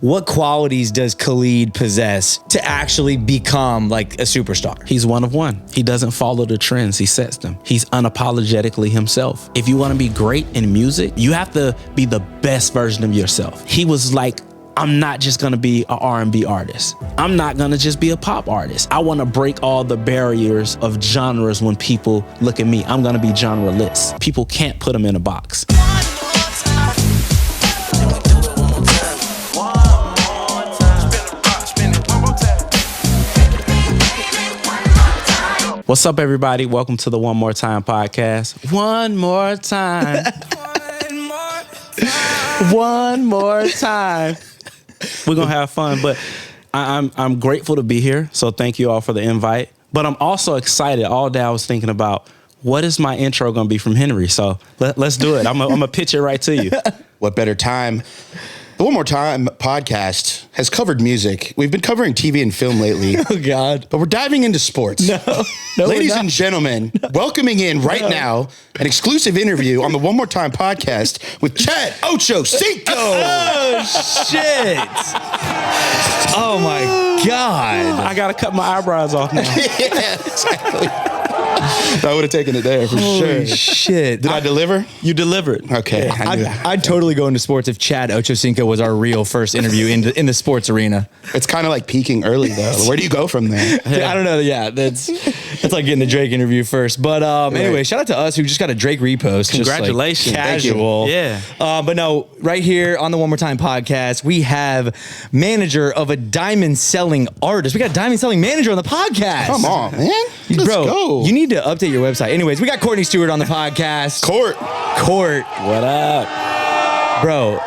What qualities does Khalid possess to actually become like a superstar? He's one of one. He doesn't follow the trends, he sets them. He's unapologetically himself. If you want to be great in music, you have to be the best version of yourself. He was like, I'm not just gonna be an R&B artist. I'm not gonna just be a pop artist. I wanna break all the barriers of genres when people look at me. I'm gonna be genreless. People can't put him in a box. What's up, everybody? Welcome to the One More Time podcast. One more time. One more time. We're gonna have fun, but I'm grateful to be here. So thank you all for the invite. But I'm also excited. All day I was thinking about what is my intro gonna be from Henry. So let's do it. I'm gonna pitch it right to you. What better time? The One More Time podcast has covered music. We've been covering TV and film lately. Oh, God. But we're diving into sports. No, Ladies and gentlemen, welcoming in right now an exclusive interview on the One More Time podcast with Chad Ochocinco. Oh, shit. Oh, my God. I gotta cut my eyebrows off now. Yeah, exactly. I would have taken it there for Holy sure. shit. Did I deliver? You delivered. Okay. I knew that. I'd totally go into sports if Chad Ochocinco was our real first interview in the sports arena. It's kind of like peaking early, though. Where do you go from there? I don't know. Yeah, that's like getting the Drake interview first. But anyway, shout out to us who just got a Drake repost. Congratulations. Just like casual. Yeah. But no, right here on the One More Time podcast, we have manager of a diamond selling artist. We got a diamond selling manager on the podcast. Come on, man. Let's Bro, go. you need to update your website. Anyways, we got Courtney Stewart on the podcast. Court. What up? Bro,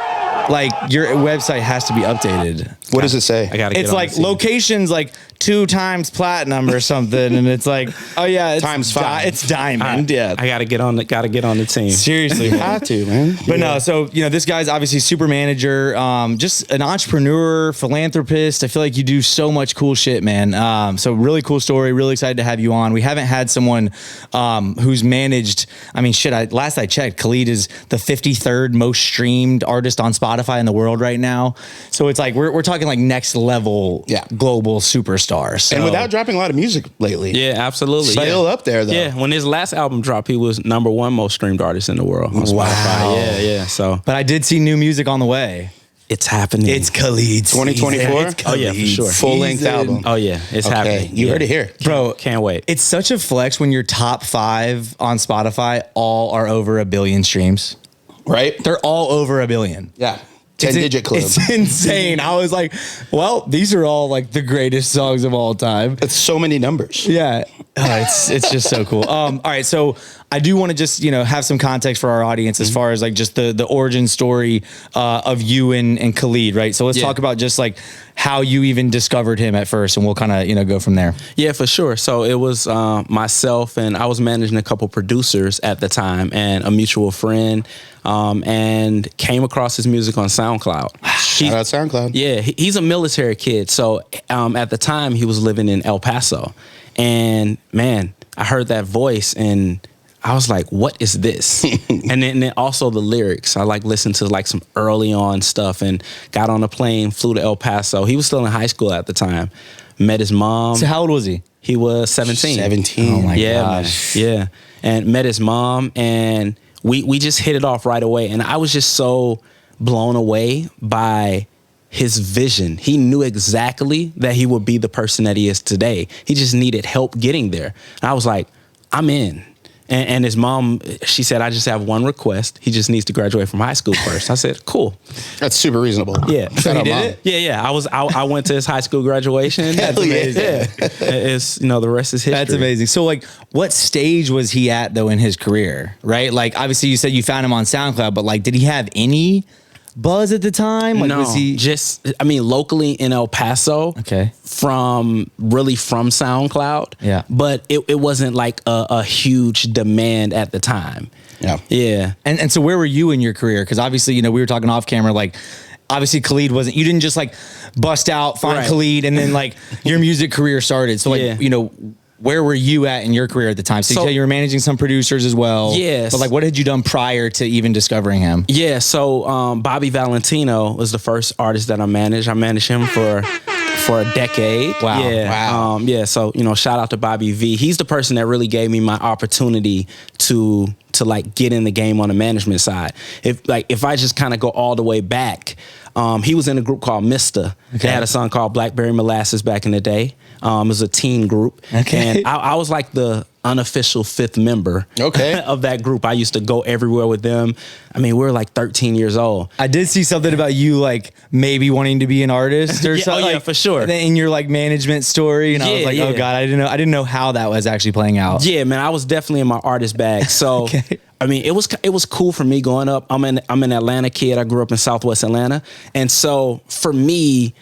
like your website has to be updated. What does it say? I gotta get It's on like the scene. locations like 2 times platinum or something, and it's like, oh yeah, it's Times 5. It's diamond. Yeah, I gotta get on the team. seriously. man. Had to, man. But no, so this guy's obviously super manager, just an entrepreneur, philanthropist. I feel like you do so much cool shit, man. So really cool story. Really excited to have you on. We haven't had someone who's managed. I mean, shit. Last I checked, Khalid is the 53rd most streamed artist on Spotify in the world right now. So it's like we're talking like next level, global superstar. So. And without dropping a lot of music lately. Yeah, absolutely. Still up there, though. Yeah, when his last album dropped, he was #1 most streamed artist in the world on Spotify. Wow. Yeah. So, But I did see new music on the way. it's happening. It's Khalid's 2024? season. Oh, yeah, for sure. Full-length season. album. Oh yeah, it's Okay, happening. you Yeah. heard it here. Bro, Can't wait. it's such a flex when your top 5 on Spotify all are over 1 billion streams. Right? They're all over 1 billion. Yeah. 10-digit club. It's insane. I was like, well, these are all like the greatest songs of all time. That's so many numbers. Yeah. It's just so cool. All right. So I do want to just, have some context for our audience as far as like just the origin story of you and Khalid, right? So let's talk about just like how you even discovered him at first, and we'll kind of, go from there. Yeah, for sure. So it was myself, and I was managing a couple producers at the time, and a mutual friend, and came across his music on SoundCloud. Shout out SoundCloud. Yeah, he's a military kid. So at the time, he was living in El Paso. And man, I heard that voice and I was like, what is this? and then also the lyrics. I listened to some early on stuff and got on a plane, flew to El Paso. He was still in high school at the time. Met his mom. So how old was he? He was 17. 17. Oh my gosh. Man. Yeah. And met his mom, and we just hit it off right away. And I was just so blown away by his vision. He knew exactly that he would be the person that he is today. He just needed help getting there. And I was like, I'm in. And his mom, she said, I just have one request. He just needs to graduate from high school first. I said, cool. That's super reasonable. Yeah. Shout out, Mom. Yeah. I went to his high school graduation. That's amazing. Yeah. It's, the rest is history. That's amazing. So like what stage was he at though in his career, right? Like obviously you said you found him on SoundCloud, but like did he have any buzz at the time? Like, no, was he locally in El Paso. Okay. From SoundCloud. Yeah. But it wasn't like a huge demand at the time. Yeah. Yeah. And so where were you in your career? Because obviously, we were talking off camera, like obviously Khalid you didn't just like bust out, find Right. Khalid and then like your music career started. So like, Yeah. where were you at in your career at the time? So, you said you were managing some producers as well. Yes. But like, what had you done prior to even discovering him? Yeah, so Bobby Valentino was the first artist that I managed. I managed him for a decade. Wow. Yeah. Wow. Yeah. So, shout out to Bobby V. He's the person that really gave me my opportunity to like get in the game on the management side. If I just kind of go all the way back, he was in a group called Mista. They had a song called Blackberry Molasses back in the day. It was a teen group. Okay. And I was like the unofficial fifth member of that group. I used to go everywhere with them. I mean, we were like 13 years old. I did see something about you like maybe wanting to be an artist or something. Oh yeah, for sure. In your like management story, and I was like, oh God, I didn't know how that was actually playing out. Yeah, man, I was definitely in my artist bag. So I mean, it was cool for me growing up. I'm an Atlanta kid. I grew up in Southwest Atlanta, and so for me,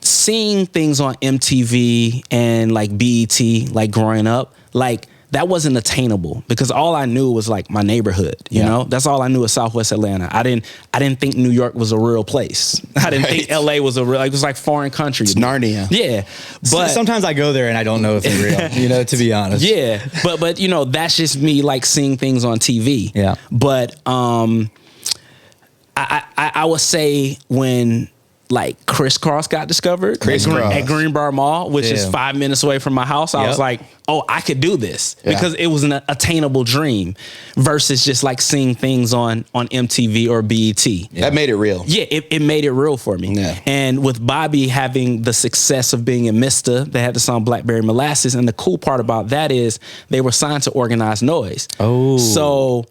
seeing things on MTV and like BET, like growing up, like that wasn't attainable because all I knew was like my neighborhood, you know? That's all I knew of Southwest Atlanta. I didn't think New York was a real place. I didn't think LA was it was like foreign country. It's Narnia. Yeah. But sometimes I go there and I don't know if it's real, to be honest. Yeah. But that's just me like seeing things on TV. Yeah. But I would say when like Crisscross got discovered at Greenbrier Mall, which is 5 minutes away from my house. I was like, oh, I could do this because it was an attainable dream versus just like seeing things on MTV or BET. That made it real. Yeah, it made it real for me. Yeah. And with Bobby having the success of being in Mista, they had the song Blackberry Molasses. And the cool part about that is they were signed to Organized Noise. Oh. So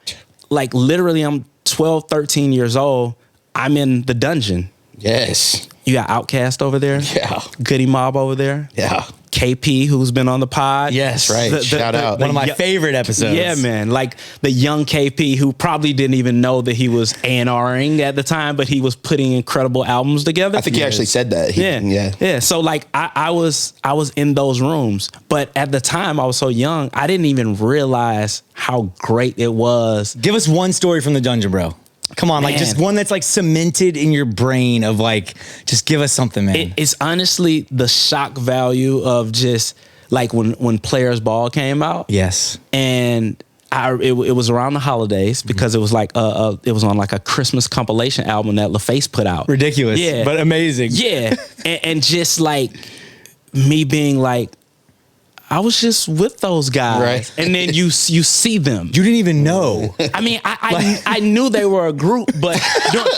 like literally I'm 12, 13 years old. I'm in the dungeon. Yes. You got Outkast over there. Yeah. Goody Mob over there. Yeah. KP, who's been on the pod. Yes, right. Shout out. One of my favorite episodes. Yeah, man. Like the young KP who probably didn't even know that he was A&Ring at the time, but he was putting incredible albums together. I think he actually said that. Yeah. So like I was in those rooms, but at the time I was so young, I didn't even realize how great it was. Give us one story from the dungeon, bro. Come on, man. Like just one that's like cemented in your brain of like, just give us something, man. It's honestly the shock value of just like when Players Ball came out. Yes. And it was around the holidays because it was like it was on like a Christmas compilation album that LaFace put out. Ridiculous, but amazing. Yeah, and just like me being like, I was just with those guys, right. And then you see them. You didn't even know. I mean, I knew they were a group, but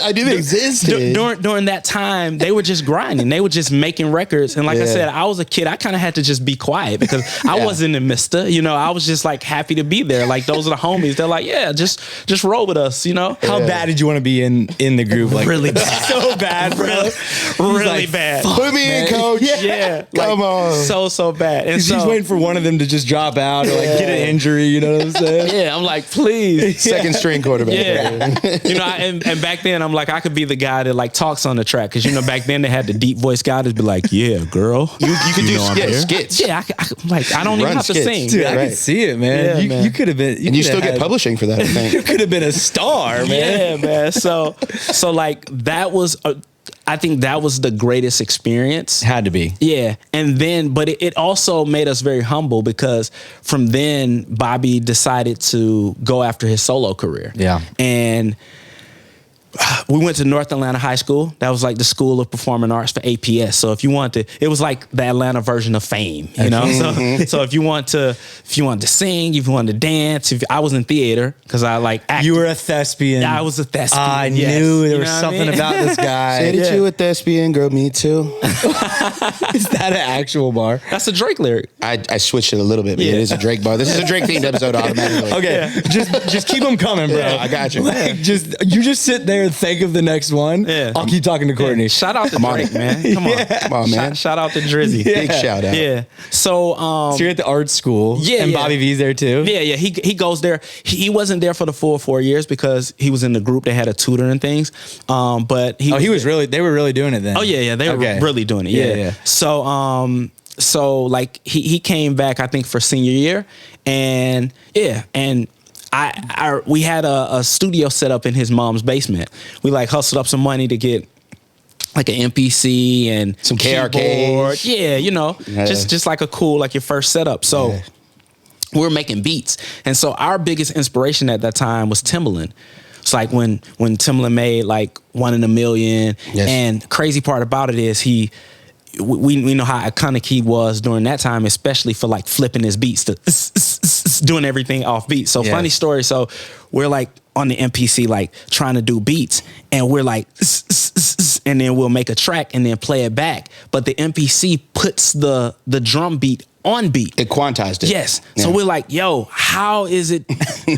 I knew they existed. During that time, they were just grinding. They were just making records, and like I said, I was a kid. I kind of had to just be quiet because I wasn't in Mista. I was just like happy to be there. Like those are the homies. They're like, yeah, just roll with us. How bad did you want to be in the group? Like really bad, so bad, bro. Really like, bad. Put me in, coach. Yeah, come on. So bad. And so, he's waiting for one of them to just drop out or like get an injury. You know what I'm saying? Yeah, I'm like, please. Second string quarterback. Yeah. And back then I'm like, I could be the guy that like talks on the track because back then they had the deep voice guy to be like, yeah, girl, you could do skits. Yeah, I don't even have to sing. Dude, I could see it, man. You could have been, and you still get publishing for that. I think you could have been a star, man. Yeah, man. So like that was I think that was the greatest experience. Had to be. Yeah. And then, but it also made us very humble because from then Bobby decided to go after his solo career. Yeah. And we went to North Atlanta High School. That was like the School of Performing Arts for APS. So if you wanted to, it was like the Atlanta version of Fame, So if you want to sing, if you wanted to dance, I was in theater because I like acted. You were a thespian. I was a thespian. I knew there was something about this guy. Said you a thespian, girl, me too. Is that an actual bar? That's a Drake lyric. I switched it a little bit, but it is a Drake bar. This is a Drake themed episode automatically. Okay, just keep them coming, bro. Yeah, I got you. Like, you just sit there and think of the next one. Yeah. I'll keep talking to Courtney. Shout out to Drake, man. Come on. Come on, man. Shout out to Drizzy. Big shout out. Yeah. So you're at the art school. Yeah. And Bobby V's there too. Yeah. He goes there. He wasn't there for the full 4 years because he was in the group. They had a tutor and things. But they were really doing it then. Oh yeah. They were really doing it. Yeah. So like he came back, I think, for senior year, and we had a studio set up in his mom's basement. We like hustled up some money to get like an MPC and Some keyboard. KRKs. Yeah, you know, just like a cool, like your first setup. So we're making beats. And so our biggest inspiration at that time was Timbaland. It's like when Timbaland made like 1 in a Million. Yes. And crazy part about it is we know how iconic he was during that time, especially for like flipping his beats to doing everything off beat. So funny story. So we're like on the MPC, like trying to do beats, and we're like, and then we'll make a track and then play it back. But the MPC puts the drum beat on beat. It quantized it. Yes. So we're like, yo, how is it?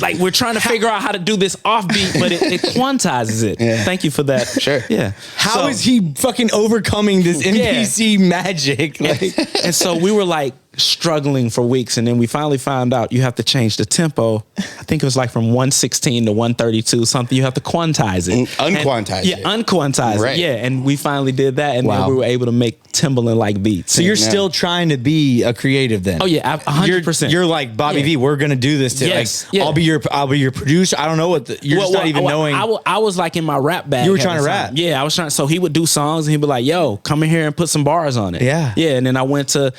Like, we're trying to figure out how to do this off beat, but it quantizes it. Yeah. Thank you for that. Sure. Yeah. How is he fucking overcoming this NPC magic? Like, And so we were like struggling for weeks, and then we finally found out you have to change the tempo. I think it was like from 116 to 132, something. You have to quantize it. Unquantize it. Yeah, unquantize Right. it. Yeah, and we finally did that, and Wow. then we were able to make Timbaland-like beats. so you're still trying to be a creative then? Oh yeah, 100%. You're like Bobby V. We're gonna do this too. Yes, Like, yeah. I'll be your producer. I don't know what you're just not even knowing. I was like in my rap bag. You were at trying the to time. rap. Yeah, I was trying. So he would do songs, and he'd be like, "Yo, come in here and put some bars on it." Yeah. yeah. And then I went to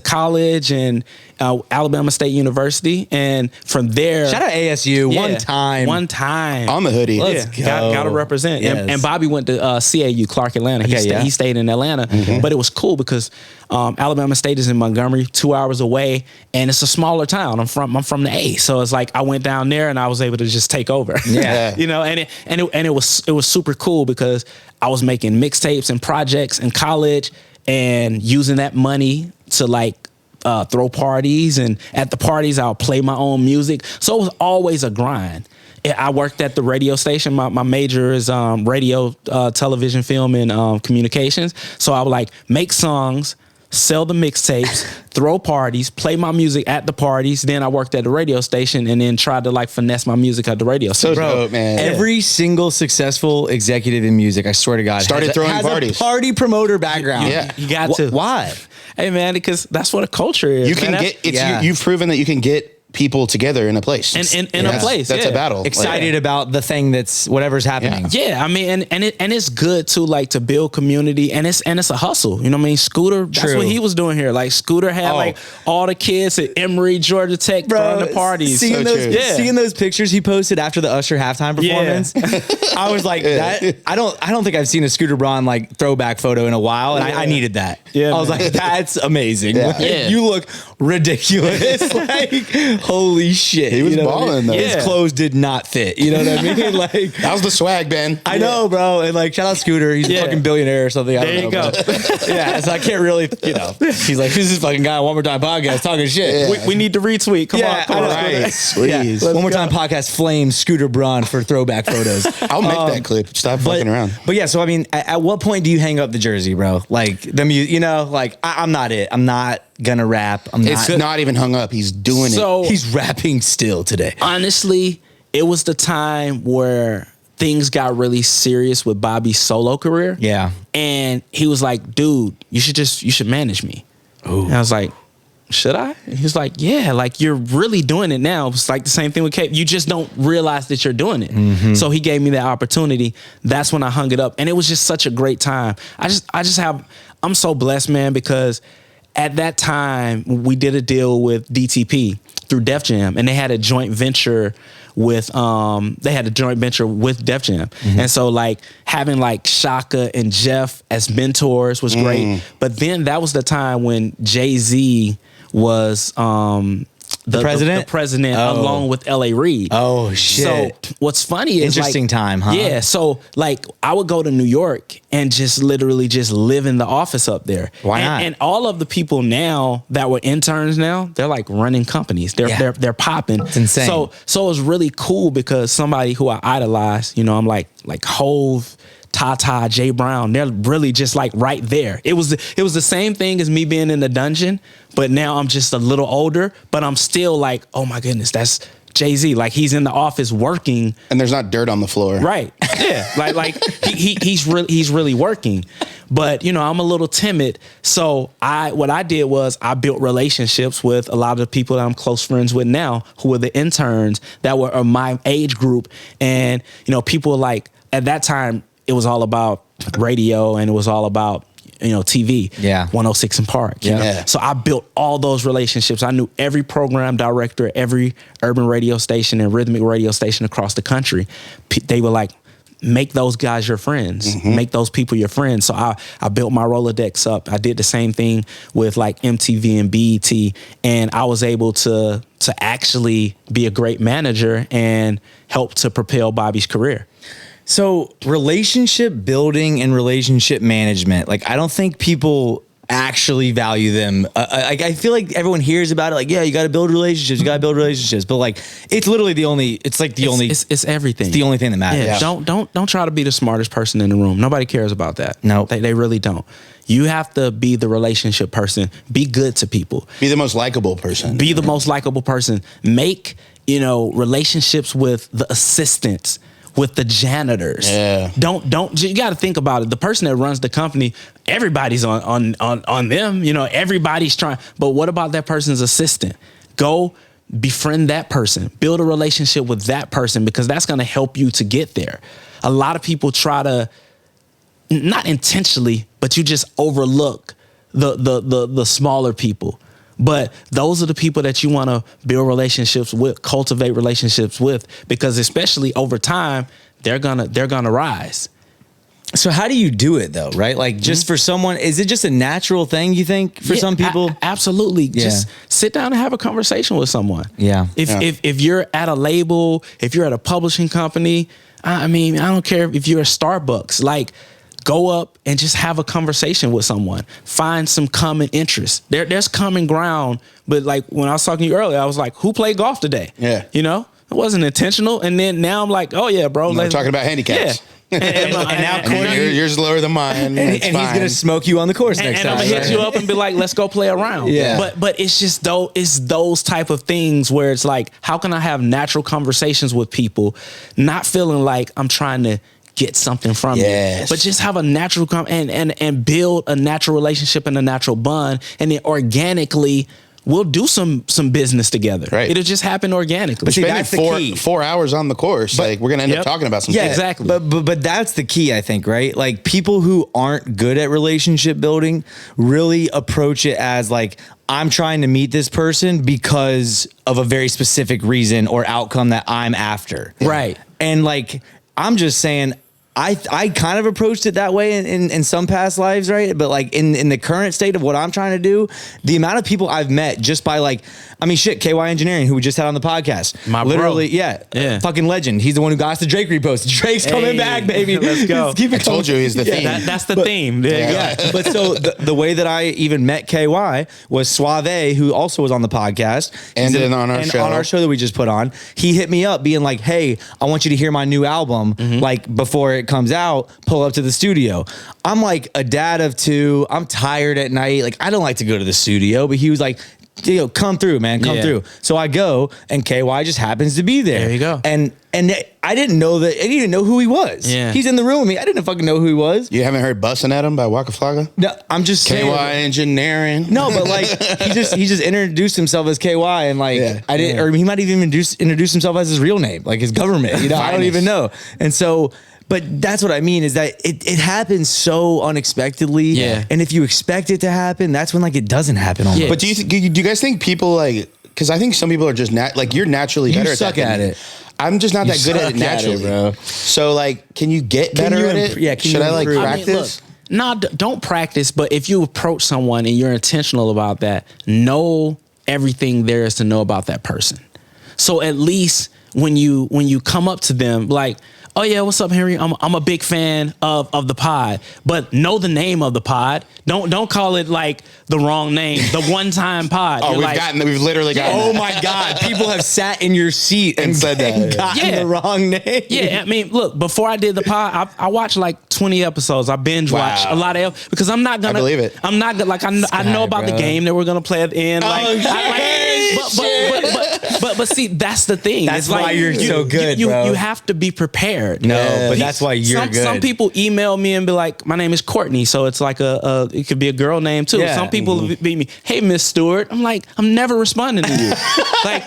college and Alabama State University, and from there, Shout out ASU. yeah, One time. On the hoodie. Let's go. Gotta represent. Yes. And Bobby went to CAU, Clark, Atlanta. Okay, He stayed in Atlanta, but it was cool because Alabama State is in Montgomery, 2 hours away, and it's a smaller town. I'm from the A, so it's like I went down there and I was able to just take over. Yeah. you know, and it was super cool because I was making mixtapes and projects in college and using that money to like throw parties, and at the parties I'll play my own music. So it was always a grind. I worked at the radio station. My major is radio, television, film, and communications. So I would like make songs, sell the mixtapes, throw parties, play my music at the parties. Then I worked at the radio station and then tried to like finesse my music at the radio So station. dope, man. Every single successful executive in music, I swear to God, Started throwing has parties. a party promoter background. Yeah. You got to. Why? Hey man, because that's what a culture is. You can man. get it's Yeah. you've proven that you can get people together in a place. In a place. That's yeah. a battle. Excited about the thing that's whatever's happening. Yeah, I mean, and it's good to like to build community, and it's a hustle. You know what I mean? Scooter, that's True. what he was doing here. Like Scooter had like all the kids at Emory, Georgia Tech throwing the parties. Seeing, So those, true. Yeah. seeing those pictures he posted after the Usher halftime performance, I was like, that. I don't think I've seen a Scooter Braun like throwback photo in a while, and I needed that. Yeah, I was man. like, that's amazing. Yeah. Like, Yeah. You look ridiculous. Like, holy shit. He was You know what I mean? balling, though. His Yeah. clothes did not fit. You know what I mean? Like. That was the swag, Ben. I know, bro. And like, shout out Scooter. He's Yeah. a fucking billionaire or something. I There don't you know, go. but- yeah, so I can't really, he's like, who's this fucking guy on One More Time podcast talking shit? We need to retweet. Come on, come I on. know. Right. Please. One More Time podcast flames Scooter Braun for throwback photos. I'll make that clip. Stop fucking around. But yeah, so I mean, at what point do you hang up the jersey, bro? Like like I'm not it. I'm not gonna rap. It's not even hung up. He's doing it. So He's rapping still today. honestly, it was the time where things got really serious with Bobby's solo career. Yeah. And he was like, dude, you should manage me. And I was like, should I? And he was like, yeah, like you're really doing it now. It's like the same thing with Cape. You just don't realize that you're doing it. So he gave me that opportunity. That's when I hung it up. And it was just such a great time. I'm so blessed, man, because at that time we did a deal with DTP through Def Jam, and they had a joint venture with Def Jam. And so like having like Shaka and Jeff as mentors was great. But then that was the time when Jay-Z was the president? the president Oh. along with L.A. Reid. Oh, shit. So what's funny is Interesting like, time, huh? Yeah. So like I would go to New York and just literally just live in the office up there. Why not? And all of the people now that were interns now, they're like running companies. They're popping. It's insane. So it was really cool because somebody who I idolize, I'm like Hove, Tata, Jay Brown, they're really just like right there. It was the same thing as me being in the dungeon, but now I'm just a little older, but I'm still like, oh my goodness, that's Jay-Z. Like he's in the office working. And there's not dirt on the floor. Right. Yeah. like he's really working. But I'm a little timid. So what I did was I built relationships with a lot of the people that I'm close friends with now, who were the interns that were of my age group. And people like at that time, it was all about radio and it was all about, TV. Yeah. 106 in Park. Yeah. So I built all those relationships. I knew every program director, every urban radio station and rhythmic radio station across the country. They were like, make those guys your friends. Make those people your friends. So I built my Rolodex up. I did the same thing with like MTV and BET, and I was able to actually be a great manager and help to propel Bobby's career. So relationship building and relationship management, like I don't think people actually value them. I feel like everyone hears about it, like, yeah, you got to build relationships, but like it's literally it's everything. It's the only thing that matters. Yeah. Don't try to be the smartest person in the room. Nobody cares about that. No, they really don't. You have to be the relationship person. Be good to people. Be the most likable person. Be the most likable person. Make, relationships with the assistants, with the janitors. Yeah. Don't you got to think about it. The person that runs the company, everybody's on them, everybody's trying. But what about that person's assistant? Go befriend that person. Build a relationship with that person, because that's going to help you to get there. A lot of people try to, not intentionally, but you just overlook the smaller people. But those are the people that you want to build relationships with, cultivate relationships with, because especially over time, they're gonna rise. So how do you do it though, right? Like just for someone, is it just a natural thing, you think, for some people? Absolutely. Yeah. Just sit down and have a conversation with someone. Yeah. If you're at a label, if you're at a publishing company, I don't care if you're at Starbucks, like, go up and just have a conversation with someone. Find some common interests. There's common ground. But like when I was talking to you earlier, I was like, who played golf today? Yeah. It wasn't intentional. And then now I'm like, oh yeah, bro. We're talking about handicaps. Yeah. And now Courtney, yours is lower than mine. and he's gonna smoke you on the course next time. And I'm gonna hit you up and be like, let's go play around. Yeah. But it's just those type of things where it's like, how can I have natural conversations with people, not feeling like I'm trying to get something from you, but just have a natural and build a natural relationship and a natural bond, and then organically we'll do some business together. Right. It'll just happen organically. But see, that's the key. 4 hours on the course, like we're gonna end up talking about some Yeah, shit. exactly. But that's the key, I think, right? Like people who aren't good at relationship building really approach it as like, I'm trying to meet this person because of a very specific reason or outcome that I'm after. Right. And like, I'm just saying, I kind of approached it that way in some past lives, right? But like in the current state of what I'm trying to do, the amount of people I've met just by like, KY Engineering, who we just had on the podcast. My literally, bro. Yeah, fucking legend. He's the one who got us the Drake repost. Drake's coming back, baby. Let's go. I told you he's the theme. That's the theme. Yeah. But so the way that I even met KY was Suave, who also was on the podcast. And on our show that we just put on. He hit me up being like, hey, I want you to hear my new album, like before it comes out, pull up to the studio. I'm like a dad of two. I'm tired at night. Like, I don't like to go to the studio, but he was like, come through, man, come through. So I go, and KY just happens to be there. There you go. And I didn't know that. I didn't even know who he was. Yeah. He's in the room with me. I didn't fucking know who he was. You haven't heard "Bussin' at Him" by Waka Flocka? No, I'm just KY saying. Engineering. No, but like he just introduced himself as KY, and like I didn't, or he might even introduce himself as his real name, like his government. I don't even know. And so. But that's what I mean is that it happens so unexpectedly. Yeah. And if you expect it to happen, that's when like it doesn't happen almost. Yeah. But do you guys think people like? Because I think some people are just like you're naturally better at that. You suck at it. I'm just not that good at it naturally, bro. So like, can you get better at it? Yeah. Should I like practice? Don't practice. But if you approach someone and you're intentional about that, know everything there is to know about that person. So at least when you come up to them, like, oh yeah, what's up, Henry? I'm a big fan of the pod, but know the name of the pod. Don't call it like the wrong name. The One Time Pod. Oh, we've literally gotten. Oh my God, people have sat in your seat and said that. Gotten the wrong name. Yeah, I mean, look, before I did the pod, I watched like 20 episodes. I binge watched a lot of because I'm not gonna. I believe it. I'm not gonna like I know about the game that we're gonna play at the end. Like, But see, that's the thing. That's why you're so good, bro. You have to be prepared. No, but that's why you're good. Some people email me and be like, "My name is Courtney," so it's like it could be a girl name too. Yeah. Some people beat me, "Hey, Miss Stewart." I'm like, I'm never responding to you. Like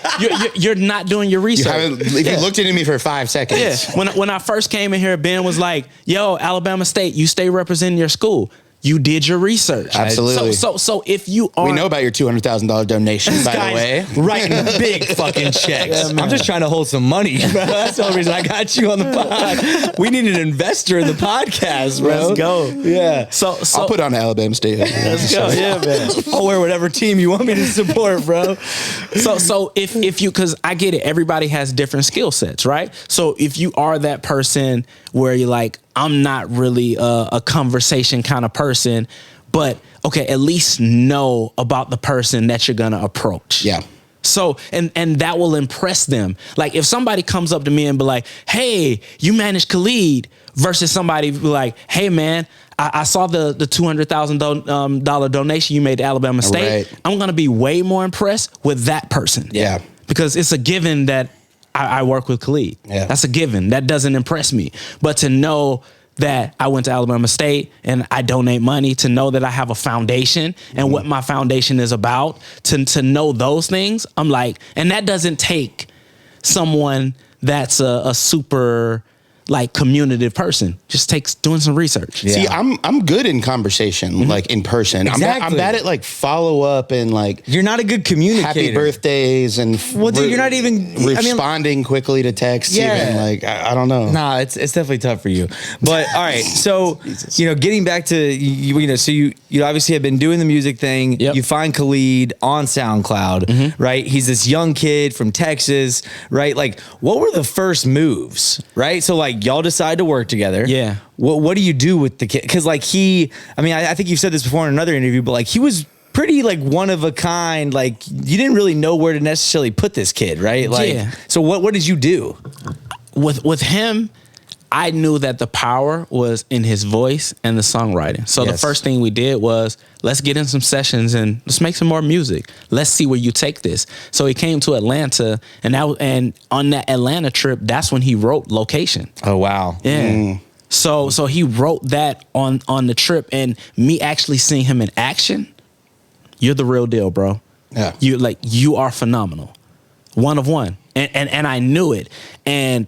you're not doing your research. You looked into me for 5 seconds. Yeah. When I first came in here, Ben was like, "Yo, Alabama State, you stay representing your school. You did your research." Absolutely. So if you are, We know about your $200,000 donation, by the way. Writing big fucking checks. I'm just trying to hold some money, bro. That's the only reason I got you on the pod. We need an investor in the podcast, bro. Let's go. Yeah. So I'll put on Alabama State. let's go. Yeah, man. I'll wear whatever team you want me to support, bro. So if you, because I get it, everybody has different skill sets, right? So if you are that person where you're like, I'm not really a conversation kind of person, but okay, at least know about the person that you're gonna approach. Yeah. So and that will impress them. Like if somebody comes up to me and be like, "Hey, you manage Khalid," versus somebody be like, "Hey, man, I saw the $200,000 donation you made to Alabama State." Right. I'm gonna be way more impressed with that person. Yeah. Because it's a given that I work with Khalid. Yeah. That's a given. That doesn't impress me. But to know that I went to Alabama State and I donate money, to know that I have a foundation and what my foundation is about, to know those things, I'm like, and that doesn't take someone that's a super like communicative person. Just takes doing some research. Yeah. See, I'm good in conversation, like in person. Exactly. I'm bad at like follow up and like You're not a good communicator. happy birthdays and Well, dude, you're not even responding quickly to texts. Yeah. Even like I don't know. Nah, it's definitely tough for you. But all right, so getting back to you, so you obviously have been doing the music thing. Yep. You find Khalid on SoundCloud, right? He's this young kid from Texas, right? Like, what were the first moves, right? So like y'all decide to work together. Yeah. What do you do with the kid? Because like I think you've said this before in another interview, but like he was pretty like one of a kind. Like you didn't really know where to necessarily put this kid, right? Like, Yeah. So what did you do? With him, I knew that the power was in his voice and the songwriting. So the Yes. first thing we did was, let's get in some sessions and let's make some more music. Let's see where you take this. So he came to Atlanta, and on that Atlanta trip, that's when he wrote Location. Oh wow. Yeah. So he wrote that on the trip, and me actually seeing him in action, you're the real deal, bro. Yeah. You are phenomenal. One of one. And I knew it. And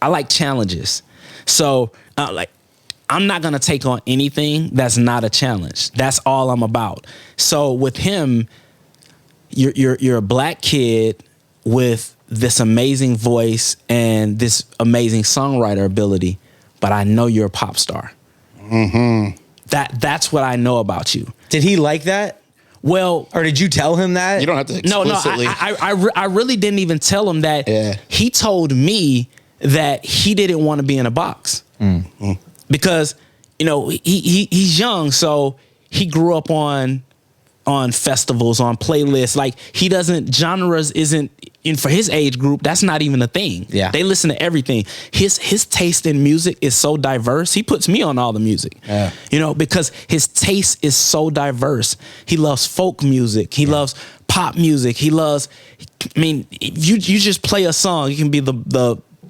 I like challenges. So I'm not going to take on anything that's not a challenge. That's all I'm about. So with him, you're a black kid with this amazing voice and this amazing songwriter ability, but I know you're a pop star. Mm-hmm. That's what I know about you. Did he like that? Well, Or did you tell him that? You don't have to explicitly. I really didn't even tell him that. Yeah. He told me that he didn't want to be in a box because he's young, so he grew up on festivals, on playlists. Like genres isn't in for his age group. That's not even a thing. Yeah. They listen to everything. His taste in music is so diverse. He puts me on all the music. Yeah. Because his taste is so diverse. He loves folk music. He loves pop music. He loves. I mean, you just play a song. It can be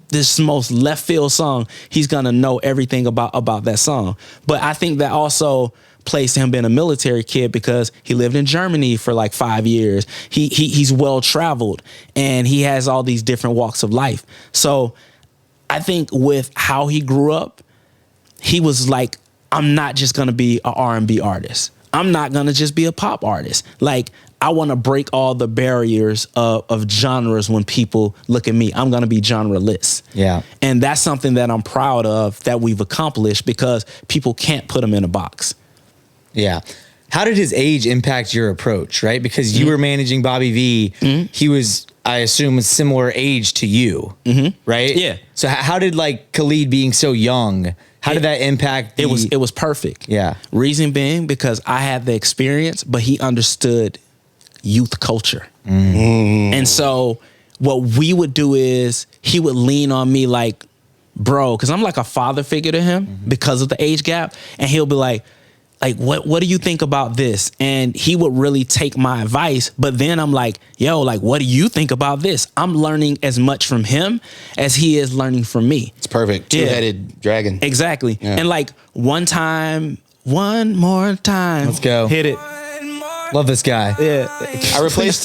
this most left field song. He's gonna know everything about that song. But I think that also plays to him being a military kid because he lived in Germany for like 5 years. He's well traveled and he has all these different walks of life. So I think with how he grew up, he was like, I'm not just gonna be an R&B artist. I'm not gonna just be a pop artist. Like, I want to break all the barriers of genres when people look at me. I'm going to be genreless. Yeah. And that's something that I'm proud of that we've accomplished because people can't put him in a box. Yeah. How did his age impact your approach, right? Because you were managing Bobby V. He was, I assume, a similar age to you, right? Yeah. So how did like Khalid being so young, how did that impact? It was perfect. Yeah. Reason being because I had the experience, but he understood youth culture. And so what we would do is he would lean on me like, bro, because I'm like a father figure to him because of the age gap. And he'll be like, like, what do you think about this? And he would really take my advice. But then I'm like, yo, like, what do you think about this? I'm learning as much from him as he is learning from me. It's perfect. Two-headed dragon. Exactly. Yeah. And like one more time. Let's go. Hit it. Love this guy. Yeah. I replaced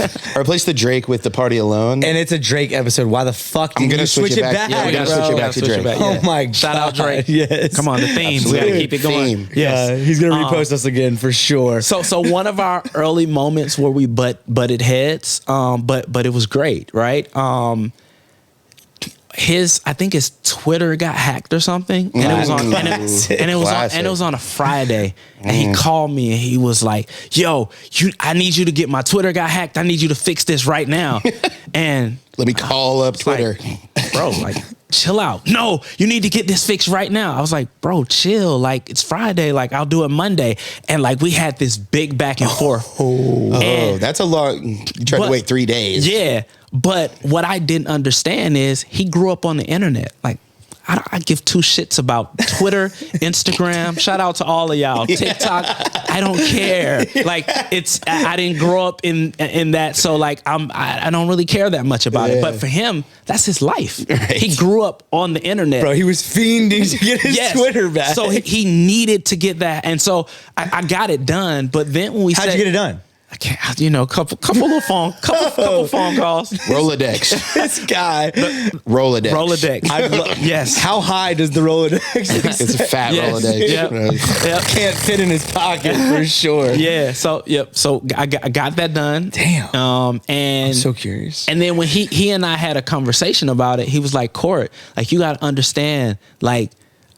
the Drake with the Party Alone. And it's a Drake episode. Why the fuck did I'm gonna you switch it back? Yeah, we gotta bro. switch it back to Drake. Oh my God. Shout out Drake. Yes. Come on, the theme. Absolutely. We gotta keep it going. Theme. Yeah, he's gonna repost us again for sure. So one of our early moments where we butted heads, but it was great, right? I think his Twitter got hacked or something, and it was on, and it was on a Friday, and he called me and he was like, "Yo, I need you to get my Twitter got hacked. I need you to fix this right now." And let me call up Twitter, like, bro. Like, chill out. No, you need to get this fixed right now. I was like, bro, chill. Like, it's Friday. Like, I'll do it Monday. And like, we had this big back and forth. Oh, that's a long. You tried to wait 3 days. Yeah. But what I didn't understand is he grew up on the internet. Like, I give two shits about Twitter, Instagram. Shout out to all of y'all. TikTok, I don't care. Like, I didn't grow up in that, so like I don't really care that much about it. But for him, that's his life. Right. He grew up on the internet. Bro, he was fiending to get his Twitter back. So he needed to get that, and so I got it done. But then when how'd you get it done? I can't, couple of phone calls. Rolodex. This guy. Rolodex. Yes. How high does the Rolodex? It's a fat Rolodex. Yep. Can't fit in his pocket for sure. Yeah. So I got that done. Damn. And I'm so curious. And then when he and I had a conversation about it, he was like, "Court, like, you got to understand, like,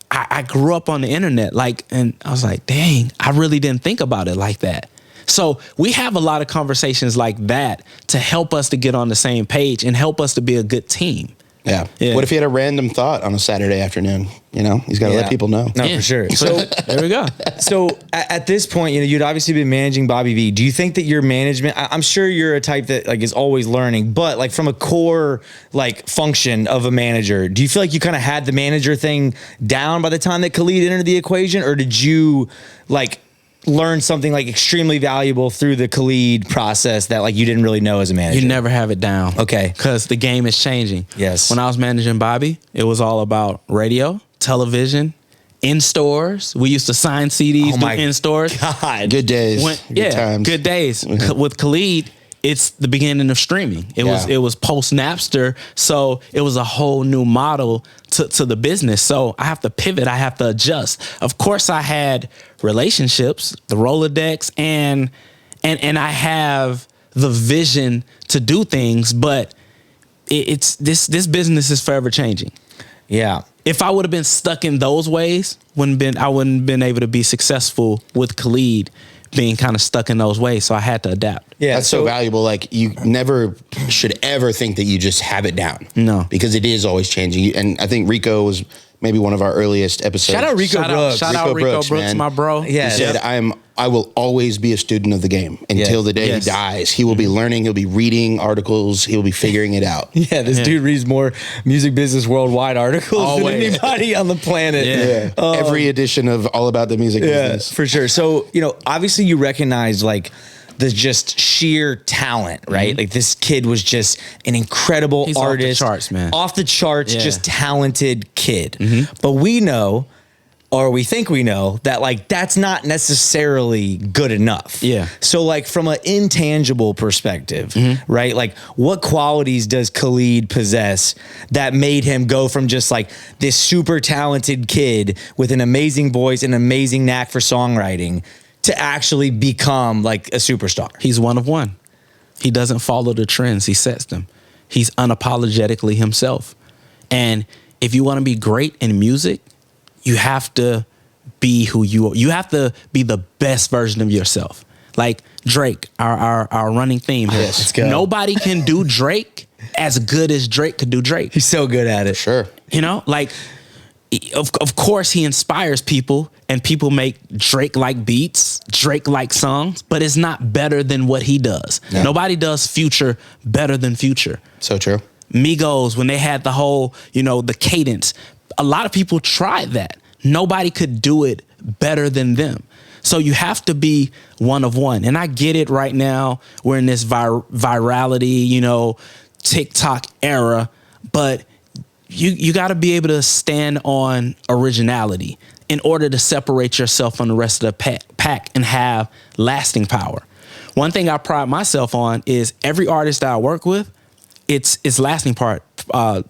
I grew up on the internet, like," and I was like, "Dang, I really didn't think about it like that." So we have a lot of conversations like that to help us to get on the same page and help us to be a good team. Yeah. What if he had a random thought on a Saturday afternoon? You know, he's got to let people know. No, for sure. So there we go. So at this point, you know, you'd obviously been managing Bobby V. Do you think that your management, I'm sure you're a type that like is always learning, but like from a core like function of a manager, do you feel like you kind of had the manager thing down by the time that Khalid entered the equation, or did you like learn something like extremely valuable through the Khalid process that like you didn't really know as a manager? You never have it down. Okay. Because the game is changing. Yes. When I was managing Bobby, it was all about radio, television, in stores. We used to sign CDs in stores. God. Good days. Good times. Good days. With Khalid, it's the beginning of streaming. It was post Napster, so it was a whole new model to the business. So I have to pivot. I have to adjust. Of course, I had relationships, the Rolodex, and I have the vision to do things. But it's this business is forever changing. Yeah. If I would have been stuck in those ways, I wouldn't have been able to be successful with Khalid being kind of stuck in those ways. So I had to adapt. Yeah, that's so valuable. Like, you never should ever think that you just have it down. No. Because it is always changing. And I think Rico was maybe one of our earliest episodes. Shout out Rico Brooks. Shout out Rico Brooks, my bro. Yeah. He said, I will always be a student of the game until the day he dies. He will be learning. He'll be reading articles. He'll be figuring it out. Yeah, this dude reads more music business worldwide articles than anybody on the planet. Yeah. Every edition of All About the Music Business. For sure. So, you know, obviously you recognize like the just sheer talent, right? Like, this kid was just an incredible artist. Off the charts, man. Off the charts, just talented kid. But we know, or we think we know, that like that's not necessarily good enough. Yeah. So like from an intangible perspective, right? Like, what qualities does Khalid possess that made him go from just like this super talented kid with an amazing voice and amazing knack for songwriting to actually become like a superstar? He's one of one. He doesn't follow the trends. He sets them. He's unapologetically himself. And if you want to be great in music, you have to be who you are. You have to be the best version of yourself. Like Drake, our running theme here. Let's go. Nobody can do Drake as good as Drake could do Drake. He's so good at it. Sure. You know, like, of course he inspires people and people make Drake-like beats, Drake-like songs, but it's not better than what he does. No. Nobody does Future better than Future. So true. Migos, when they had the whole, you know, the cadence, a lot of people tried that. Nobody could do it better than them. So you have to be one of one. And I get it right now. We're in this virality, you know, TikTok era, but you got to be able to stand on originality in order to separate yourself from the rest of the pack and have lasting power. One thing I pride myself on is every artist that I work with, it's lasting power. I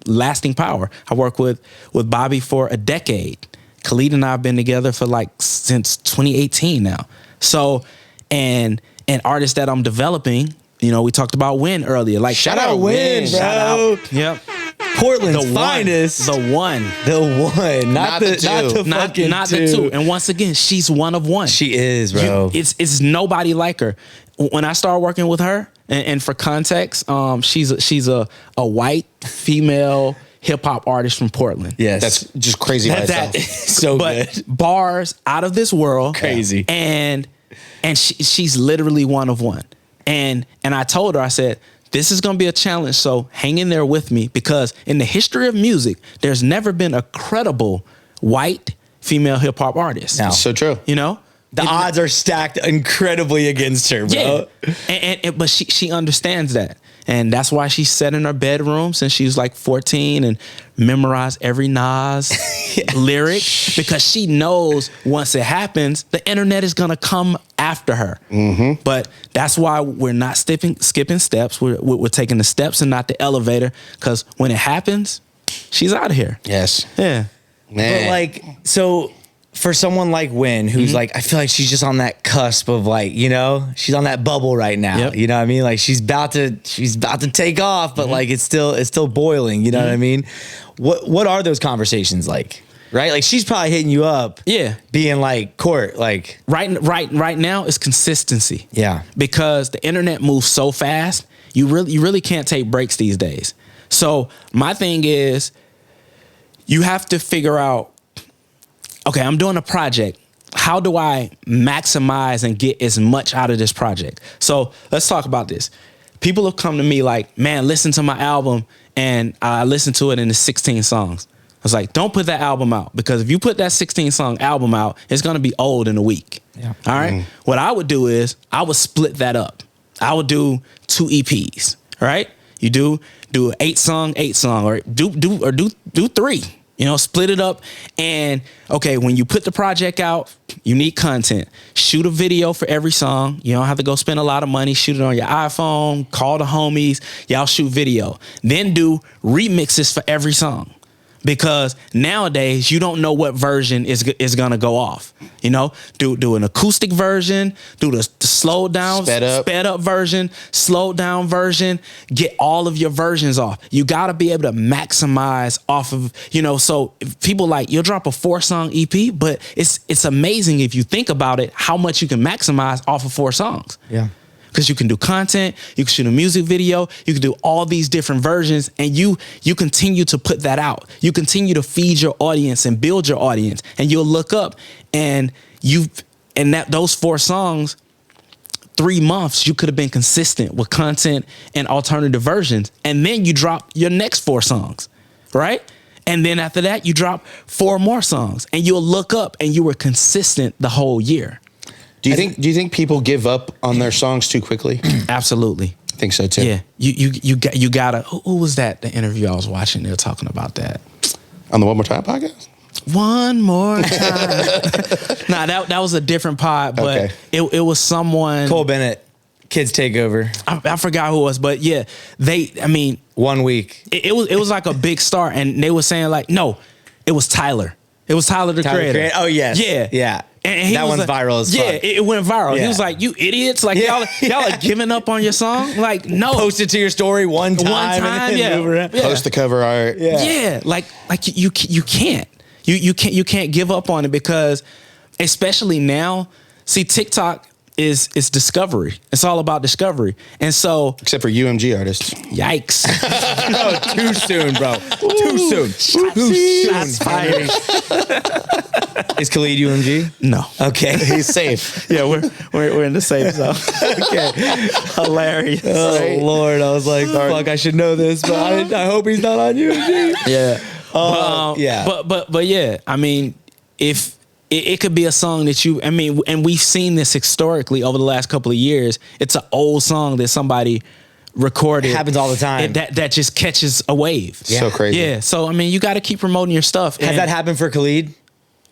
work with Bobby for a decade. Khalid and I have been together for like since 2018 now. So, and artists that I'm developing, you know, we talked about Wynne earlier. Like Shout out Wynne, bro. Shout out. Yep. Portland's The finest. The one. Not the two. And once again, she's one of one. She is, bro. It's nobody like her. When I started working with her, and for context, she's a white female hip hop artist from Portland. Yes. That's just crazy by itself. So but good. bars out of this world. Crazy. And she's literally one of one. And I told her, I said, this is going to be a challenge, so hang in there with me, because in the history of music, there's never been a credible white female hip hop artist. No. So true. You know? The odds are stacked incredibly against her, bro. Yeah. But she understands that. And that's why she sat in her bedroom since she was like 14 and memorized every Nas lyric, because she knows once it happens, the internet is going to come after her. Mm-hmm. But that's why we're not skipping steps. We're taking the steps and not the elevator, because when it happens, she's out of here. Yes. Yeah. Man. But like, so for someone like Wynne, who's like, I feel like she's just on that cusp of like, you know, she's on that bubble right now. Yep. You know what I mean? Like she's about to take off, but like it's still boiling. You know what I mean? What are those conversations like? Right? Like she's probably hitting you up. Yeah. Being like, Court, like right now it's consistency. Yeah. Because the internet moves so fast, you really can't take breaks these days. So my thing is, you have to figure out, okay, I'm doing a project. How do I maximize and get as much out of this project? So let's talk about this. People have come to me like, man, listen to my album, and I listened to it and it's 16 songs. I was like, don't put that album out, because if you put that 16-song album out, it's going to be old in a week. Yeah. All right? What I would do is I would split that up. I would do 2 EPs, right? You do an 8-song, or do 3. You know, split it up. And okay, when you put the project out, you need content. Shoot a video for every song. You don't have to go spend a lot of money. Shoot it on your iPhone, call the homies, y'all shoot video. Then do remixes for every song. Because nowadays you don't know what version is gonna go off. You know, do an acoustic version, do the slowed down, sped up version, slowed down version. Get all of your versions off. You gotta be able to maximize off of, you know. So people like, you'll drop a 4-song EP, but it's amazing if you think about it, how much you can maximize off of 4 songs. Yeah. Because you can do content, you can shoot a music video, you can do all these different versions, and you continue to put that out. You continue to feed your audience and build your audience, and you'll look up and those 4 songs, 3 months, you could have been consistent with content and alternative versions, and then you drop your next 4 songs, right? And then after that, you drop 4 more songs, and you'll look up and you were consistent the whole year. Do you think people give up on their songs too quickly? Absolutely. I think so too. Yeah. You gotta. Who was that? The interview I was watching, they were talking about that. On the One More Time podcast? One more time. Nah, that was a different pod, but okay. it was someone. Cole Bennett, Kids Takeover. I forgot who it was, but yeah, 1 week. It was like a big star, and they were saying like, no, it was Tyler. It was Tyler the Creator. Oh yes. Yeah. Yeah. And that one's viral as fuck. Yeah, it went viral. Yeah. He was like, you idiots. Like, y'all are giving up on your song? Like, no. Post it to your story one time and then move around. Yeah. Post the cover art. Yeah. Like you can't. You can't give up on it, because especially now, see, TikTok is discovery. It's all about discovery. And so, except for UMG artists. Yikes. No, too soon, bro. Too soon. Shots fired. Is Khalid UMG? No. Okay. He's safe. Yeah, we're in the safe zone. Okay. Hilarious. Oh Lord, I was like, fuck, I should know this, but I hope he's not on UMG. Yeah. Yeah. But yeah, I mean, if it could be a song that and we've seen this historically over the last couple of years. It's an old song that somebody recorded. It happens all the time. That just catches a wave. Yeah. So crazy. Yeah. So, I mean, you got to keep promoting your stuff. Has that happened for Khalid?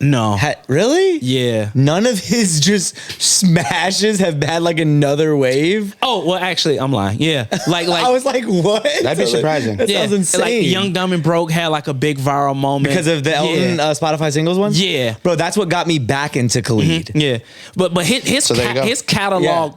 No. Really? Yeah. None of his just smashes have had like another wave. Oh, well, actually, I'm lying. Yeah. Like I was like, what? That'd be surprising. That sounds insane. Like Young, Dumb, and Broke had like a big viral moment. Because of the Elton Spotify singles one? Yeah. Bro, that's what got me back into Khalid. Yeah, but his So there you go.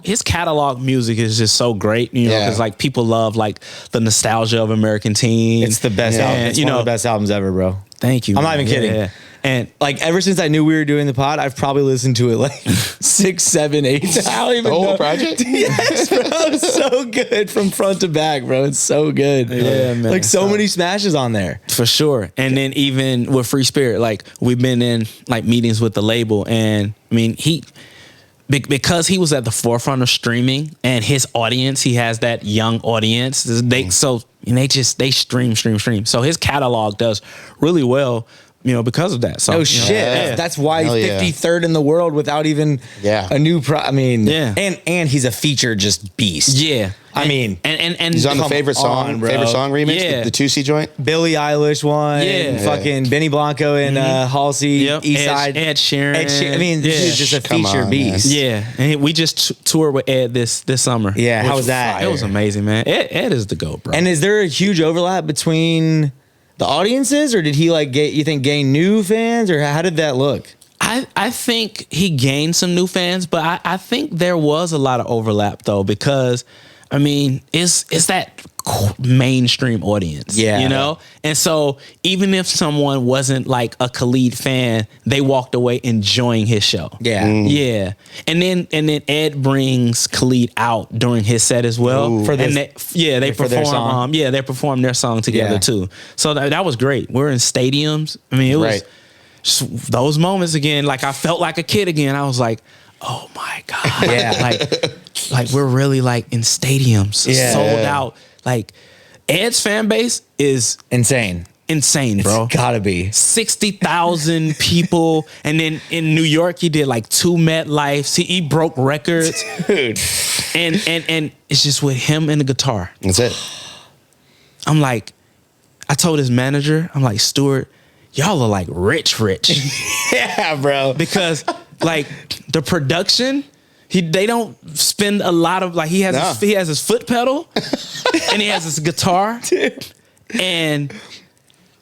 his catalog music is just so great, you know, Yeah. because like people love like the nostalgia of American Teen. It's the best Yeah. album. It's You one know- of the best albums ever, bro. Thank you. I'm not man. even kidding. Yeah. And Like ever since I knew we were doing the pod, I've probably listened to it like 6, 7, 8 times. I don't even The whole know. project? Yes, bro. It's so good from front to back, bro. It's so good. Yeah, man. Like so many smashes on there. for sure. And then even with Free Spirit, like we've been in like meetings with the label, and I mean because he was at the forefront of streaming and his audience, he has that young audience. They stream. So his catalog does really well, you know, because of that. So Oh you know, shit! yeah. That's why Hell he's yeah. 53rd in the world without even Yeah. a new I mean, Yeah. and he's a featured just beast. Yeah. I mean, and He's on the Come favorite song, on, bro. favorite song remix, Yeah. the 2C joint. Billie Eilish one, Yeah. fucking Benny Blanco and Halsey, Yep. Eastside, Ed Sheeran. I mean, Yeah. he's just a Come featured on, beast. Yeah, and we just toured with Ed this summer. Yeah, how Which was that? It was amazing, man. Ed is the GOAT, bro. And is there a huge overlap between the audiences, or did he like gain new fans, or how did that look? I think he gained some new fans, but I think there was a lot of overlap though, because I mean, it's that mainstream audience, Yeah. you know? And so even if someone wasn't like a Khalid fan, they walked away enjoying his show. Yeah. Yeah. And then Ed brings Khalid out during his set as well. Ooh. For this- they for their perform song? they performed their song together Yeah. too. So that was great. We're in stadiums. I mean, it was Right. just those moments again, like I felt like a kid again. I was like, oh my God. Yeah. like we're really like in stadiums, Yeah. sold out. Like Ed's fan base is Insane, insane, bro. Gotta be. 60,000 people. And then in New York, he did like 2 MetLifes. He broke records. Dude. And it's just with him and the guitar. That's it. I'm like, I told his manager, I'm like, Stewart, y'all are like rich. Yeah, bro. Because like the production, they don't spend a lot of like he has his foot pedal and he has his guitar and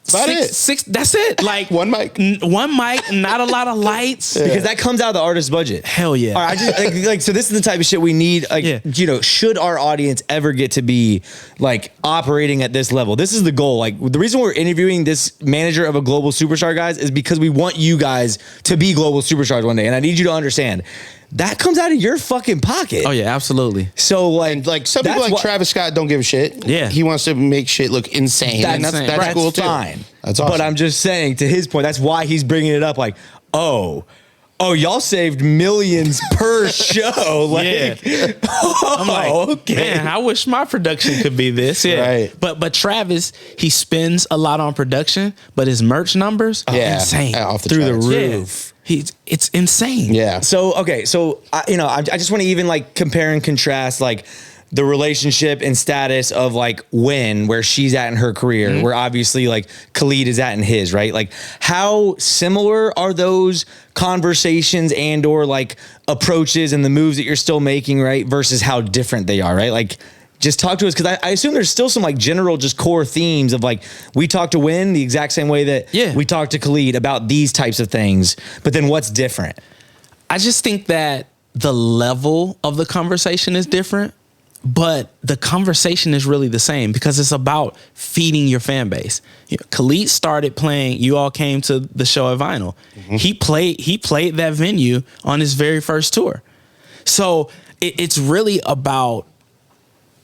About it. six that's it. Like One mic. one mic, not a lot of lights. Because that comes out of the artist's budget. Hell yeah. All right, I just like so. This is the type of shit we need. Like, Yeah. you know, should our audience ever get to be like operating at this level? This is the goal. Like, the reason we're interviewing this manager of a global superstar, guys, is because we want you guys to be global superstars one day. And I need you to understand that comes out of your fucking pocket. Oh yeah, absolutely. So And like some people that's like what- Travis Scott don't give a shit. Yeah. He wants to make shit look insane. That's and that's insane. that's cool too. fine. That's awesome. But I'm just saying, to his point, that's why he's bringing it up. Like, oh, y'all saved millions per show. Like, Yeah. I'm like, okay. man, I wish my production could be this. Yeah. Right. But Travis, he spends a lot on production, but his merch numbers are Yeah. insane. Off the Through the charts. roof. Yeah. It's insane. Yeah. So, okay. So, I just want to even like compare and contrast like the relationship and status of like Wynne, where she's at in her career, where obviously like Khalid is at in his, right? Like, how similar are those conversations and or like approaches and the moves that you're still making, right? Versus how different they are, right? Like, just talk to us, because I assume there's still some like general just core themes of like, we talk to Wynne the exact same way that we talk to Khalid about these types of things, but then what's different? I just think that the level of the conversation is different, but the conversation is really the same because it's about feeding your fan base. You know, Khalid started playing. You all came to the show at Vinyl. He played that venue on his very first tour. So it's really about,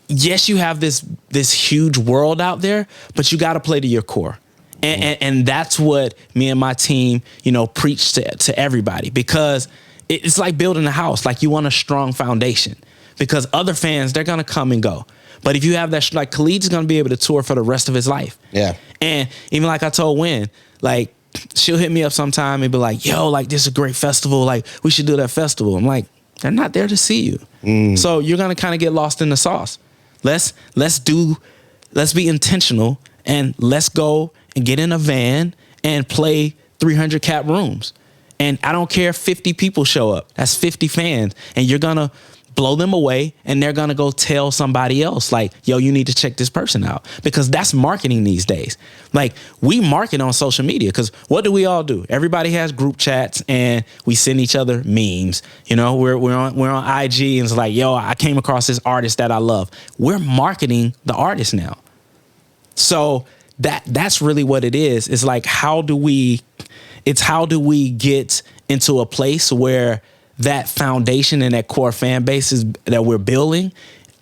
yes, you have this huge world out there, but you got to play to your core. And that's what me and my team, you know, preach to everybody, because it's like building a house. Like, you want a strong foundation, because other fans, they're going to come and go. But if you have that, like, Khalid's going to be able to tour for the rest of his life. Yeah. And even like I told Wynne, like, she'll hit me up sometime and be like, yo, like, this is a great festival. Like, we should do that festival. I'm like, they're not there to see you. So you're going to kind of get lost in the sauce. Let's be intentional, and let's go and get in a van and play 300 cap rooms. And I don't care if 50 people show up. That's 50 fans. And you're going to blow them away, and they're going to go tell somebody else, like, yo, you need to check this person out. Because that's marketing these days. Like, we market on social media, because what do we all do? Everybody has group chats, and we send each other memes. You know, we're on IG, and it's like, yo, I came across this artist that I love. We're marketing the artist now. So that's really what it is. It's like, how do we get into a place where that foundation and that core fan base that we're building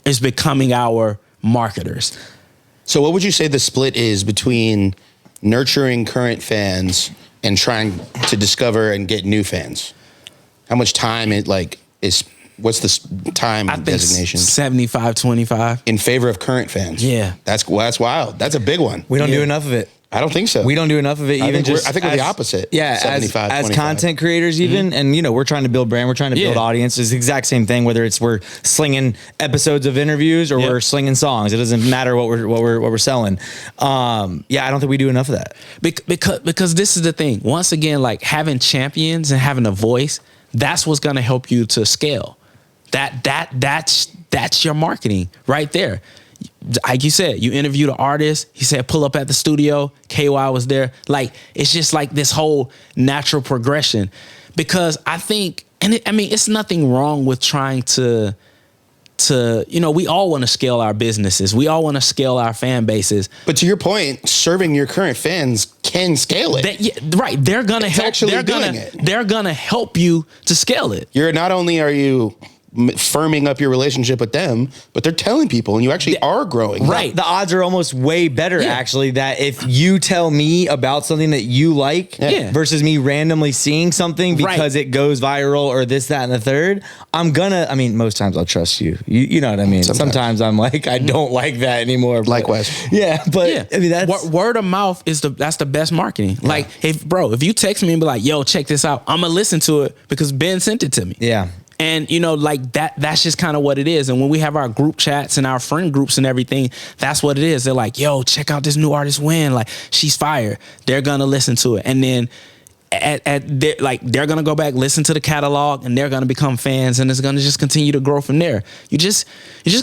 is becoming our marketers? So what would you say the split is between nurturing current fans and trying to discover and get new fans? How much time what's the time designation? 75-25. In favor of current fans. Yeah. That's wild. That's a big one. We don't do enough of it. I don't think so. We don't do enough of it. I think we're the opposite. Yeah, 75, as 25. content creators, even, and we're trying to build brand, we're trying to build audience. It's the exact same thing. Whether it's we're slinging episodes of interviews or we're slinging songs, it doesn't matter what we're selling. I don't think we do enough of that. Because this is the thing. Once again, like, having champions and having a voice, that's what's going to help you to scale. That's your marketing right there. Like you said, you interviewed an artist. He said, pull up at the studio. KY was there. Like, it's just like this whole natural progression. Because I think, it's nothing wrong with trying to we all want to scale our businesses. We all want to scale our fan bases. But to your point, serving your current fans can scale it. Right. They're going to help. They're going to help you to scale it. Not only are you firming up your relationship with them, but they're telling people, and you actually are growing. Right. The odds are almost way better, actually, that if you tell me about something that you like versus me randomly seeing something because it goes viral or this, that, and the third, most times I'll trust you. You know what I mean? Sometimes I'm like, I don't like that anymore. Likewise. Yeah. But that's word of mouth that's the best marketing. Yeah. Like, if you text me and be like, yo, check this out, I'm going to listen to it because Ben sent it to me. Yeah. And, that's just kind of what it is. And when we have our group chats and our friend groups and everything, that's what it is. They're like, yo, check out this new artist, Wynne. Like, she's fire. They're going to listen to it. And then they're going to go back, listen to the catalog, and they're going to become fans. And it's going to just continue to grow from there. You just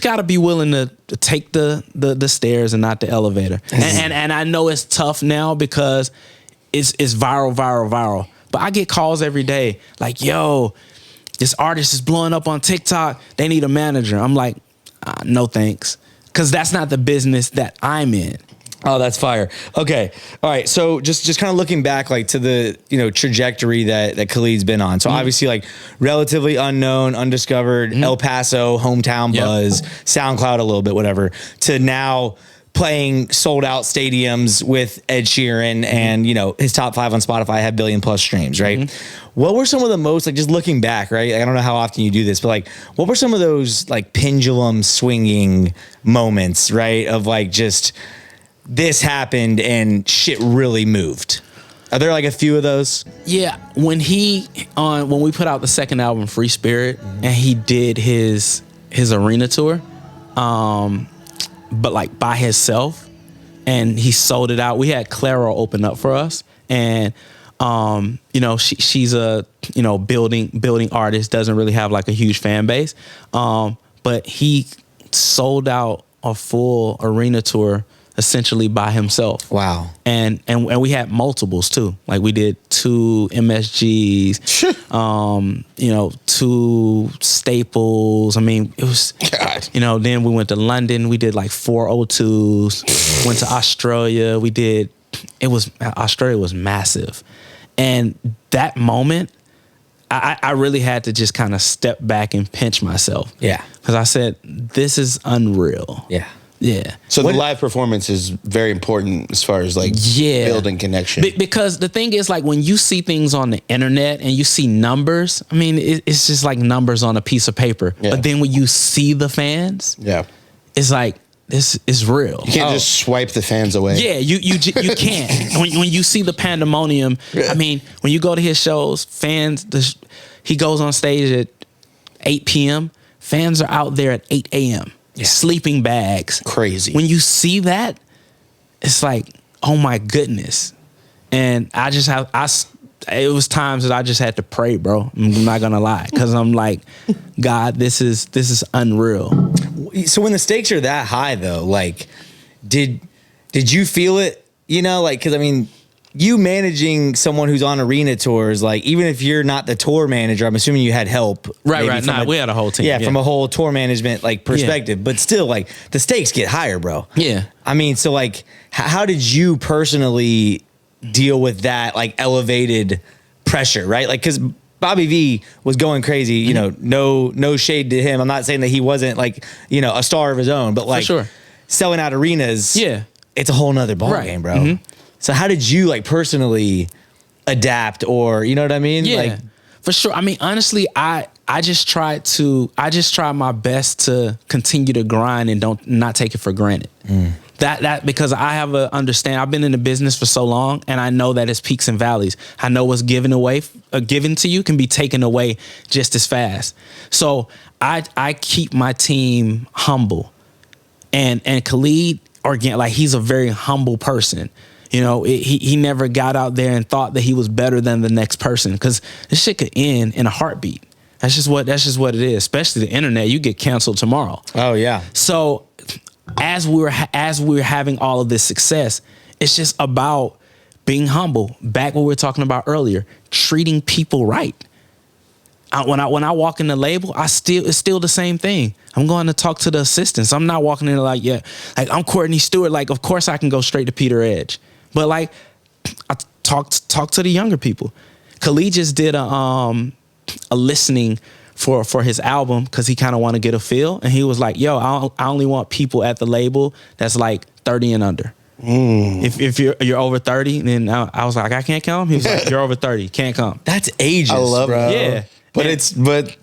got to be willing to take the stairs and not the elevator. And I know it's tough now because it's viral. But I get calls every day like, yo, this artist is blowing up on TikTok. They need a manager. I'm like, no thanks. Because that's not the business that I'm in. Oh, that's fire. Okay. All right. So just kind of looking back, like, to the, trajectory that Khalid's been on. So obviously, like, relatively unknown, undiscovered, El Paso, hometown buzz, SoundCloud a little bit, whatever, to now playing sold out stadiums with Ed Sheeran and, his top 5 on Spotify have billion+ streams, right? What were some of the most, like, just looking back, right? I don't know how often you do this, but, like, what were some of those, like, pendulum swinging moments, right? Of, like, just this happened and shit really moved. Are there, like, a few of those? Yeah. When we put out the second album, Free Spirit, and he did his arena tour, but, like, by himself, and he sold it out. We had Clara open up for us, and she's a building artist, doesn't really have, like, a huge fan base, but he sold out a full arena tour essentially by himself. Wow. And we had multiples too. Like, we did 2 MSGs, 2 Staples. I mean, it was, God. Then we went to London. We did like 4 O2s. Went to Australia. Australia was massive. And that moment, I really had to just kind of step back and pinch myself. Yeah. Because I said, this is unreal. Yeah. Yeah. So the live performance is very important as far as, like, building connection. Because the thing is, like, when you see things on the internet and you see numbers, I mean, it's just like numbers on a piece of paper. Yeah. But then when you see the fans, it's like, this is real. You can't just swipe the fans away. Yeah, you can't. When you see the pandemonium, I mean, when you go to his shows, he goes on stage at 8 p.m. Fans are out there at 8 a.m. Sleeping bags. Crazy. When you see that, it's like, oh my goodness. And it was times that I just had to pray, bro. I'm not gonna lie, because I'm like, God, this is unreal. So when the stakes are that high, though, like, did you feel it? You know, like, because I mean, you managing someone who's on arena tours, like, even if you're not the tour manager, I'm assuming you had help. Right. Nah, we had a whole team. Yeah, from a whole tour management like perspective, but still, like, the stakes get higher, bro. Yeah. I mean, so like, how did you personally deal with that, like, elevated pressure, right? Like, because Bobby V was going crazy, you know, no shade to him. I'm not saying that he wasn't, like, you know, a star of his own, but like, selling out arenas, it's a whole nother ball game, bro. Mm-hmm. So how did you, like, personally adapt, or, you know what I mean? Yeah, like, for sure. I mean, honestly, I just tried my best to continue to grind and not take it for granted. That because I have I've been in the business for so long, and I know that it's peaks and valleys. I know what's given to you can be taken away just as fast. So I keep my team humble, and Khalid, like, he's a very humble person. You know, he never got out there and thought that he was better than the next person, because this shit could end in a heartbeat. That's just what it is. Especially the internet, you get canceled tomorrow. Oh yeah. So as we were having all of this success, it's just about being humble. Back what we were talking about earlier, treating people right. When I walk in the label, it's still the same thing. I'm going to talk to the assistants. I'm not walking in like I'm Courtney Stewart. Like, of course I can go straight to Peter Edge, but like, I talk to the younger people. Khalid just did a listening for his album, because he kind of want to get a feel, and he was like, yo, I only want people at the label that's like 30 and under. If you're over 30, then I was like, I can't come. He was like, you're over 30, can't come. That's ages, I love bro. it. Yeah, But that's smart.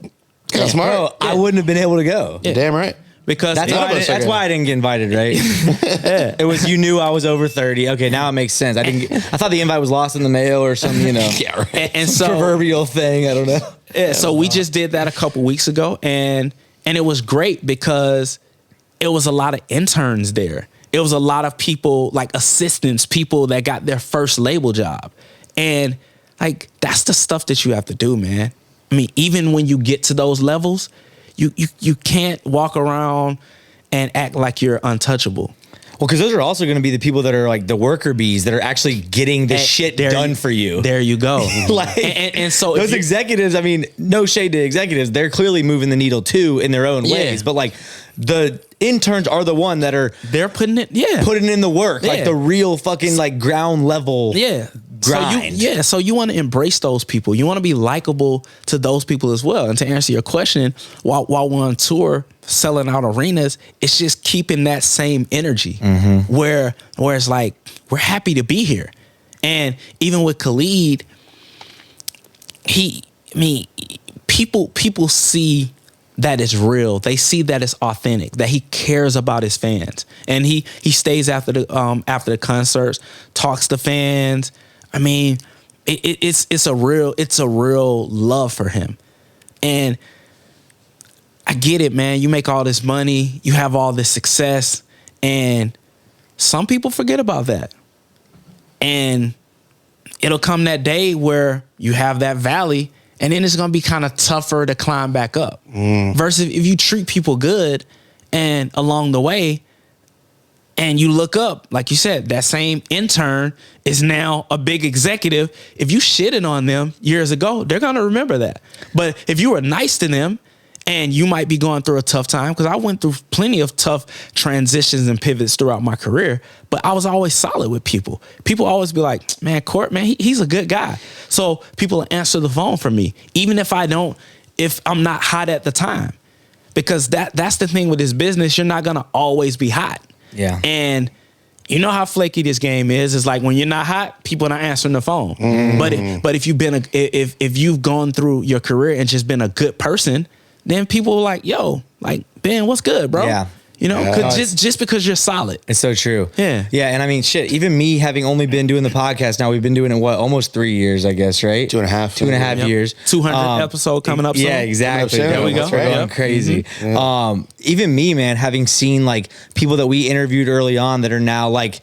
Bro, I wouldn't have been able to go. Yeah. Damn right. Because that's why I didn't get invited, right? It was, you knew I was over 30. Okay, now it makes sense. I thought the invite was lost in the mail or some, you know, Yeah, right. and so proverbial thing. I don't know. Yeah, so we just did that a couple weeks ago, and it was great because it was a lot of interns there. It was a lot of people, like assistants, people that got their first label job. And like, that's the stuff that you have to do, man. I mean, even when you get to those levels, you can't walk around and act like you're untouchable. Well, because those are also going to be the people that are like the worker bees that are actually getting the shit done for you. There you go. Like, and so those executives, I mean, no shade to executives, they're clearly moving the needle too in their own ways. But like, the interns are the one that are putting in the work, like the real fucking like ground level. Yeah. Grind. So you want to embrace those people. You want to be likable to those people as well. And to answer your question, while we're on tour selling out arenas, it's just keeping that same energy where it's like, we're happy to be here. And even with Khalid, people see that it's real. They see that it's authentic, that he cares about his fans. And he stays after the concerts, talks to fans. I mean, it's a real love for him. And I get it, man. You make all this money, you have all this success, and some people forget about that. And it'll come that day where you have that valley, and then it's going to be kind of tougher to climb back up. Versus if you treat people good and along the way, and you look up, like you said, that same intern is now a big executive. If you shitted on them years ago, they're going to remember that. But if you were nice to them, and you might be going through a tough time, because I went through plenty of tough transitions and pivots throughout my career, but I was always solid with people. People always be like, man, Court, man, he's a good guy. So people answer the phone for me, even if I'm not hot at the time. Because that's the thing with this business, you're not going to always be hot. Yeah. And you know how flaky this game is. It's like, when you're not hot, people are not answering the phone. But if you've gone through your career and just been a good person, then people are like, yo, like, Ben, what's good, bro? Yeah. You know, 'cause just because you're solid. It's so true. Yeah. Yeah. And I mean, shit, even me having only been doing the podcast now, we've been doing it, almost 3 years, I guess, right? 2.5. 2.5 years. 200 episode coming up soon. Yeah, exactly. There we go. We're going Yep. crazy. Even me, man, having seen like people that we interviewed early on that are now like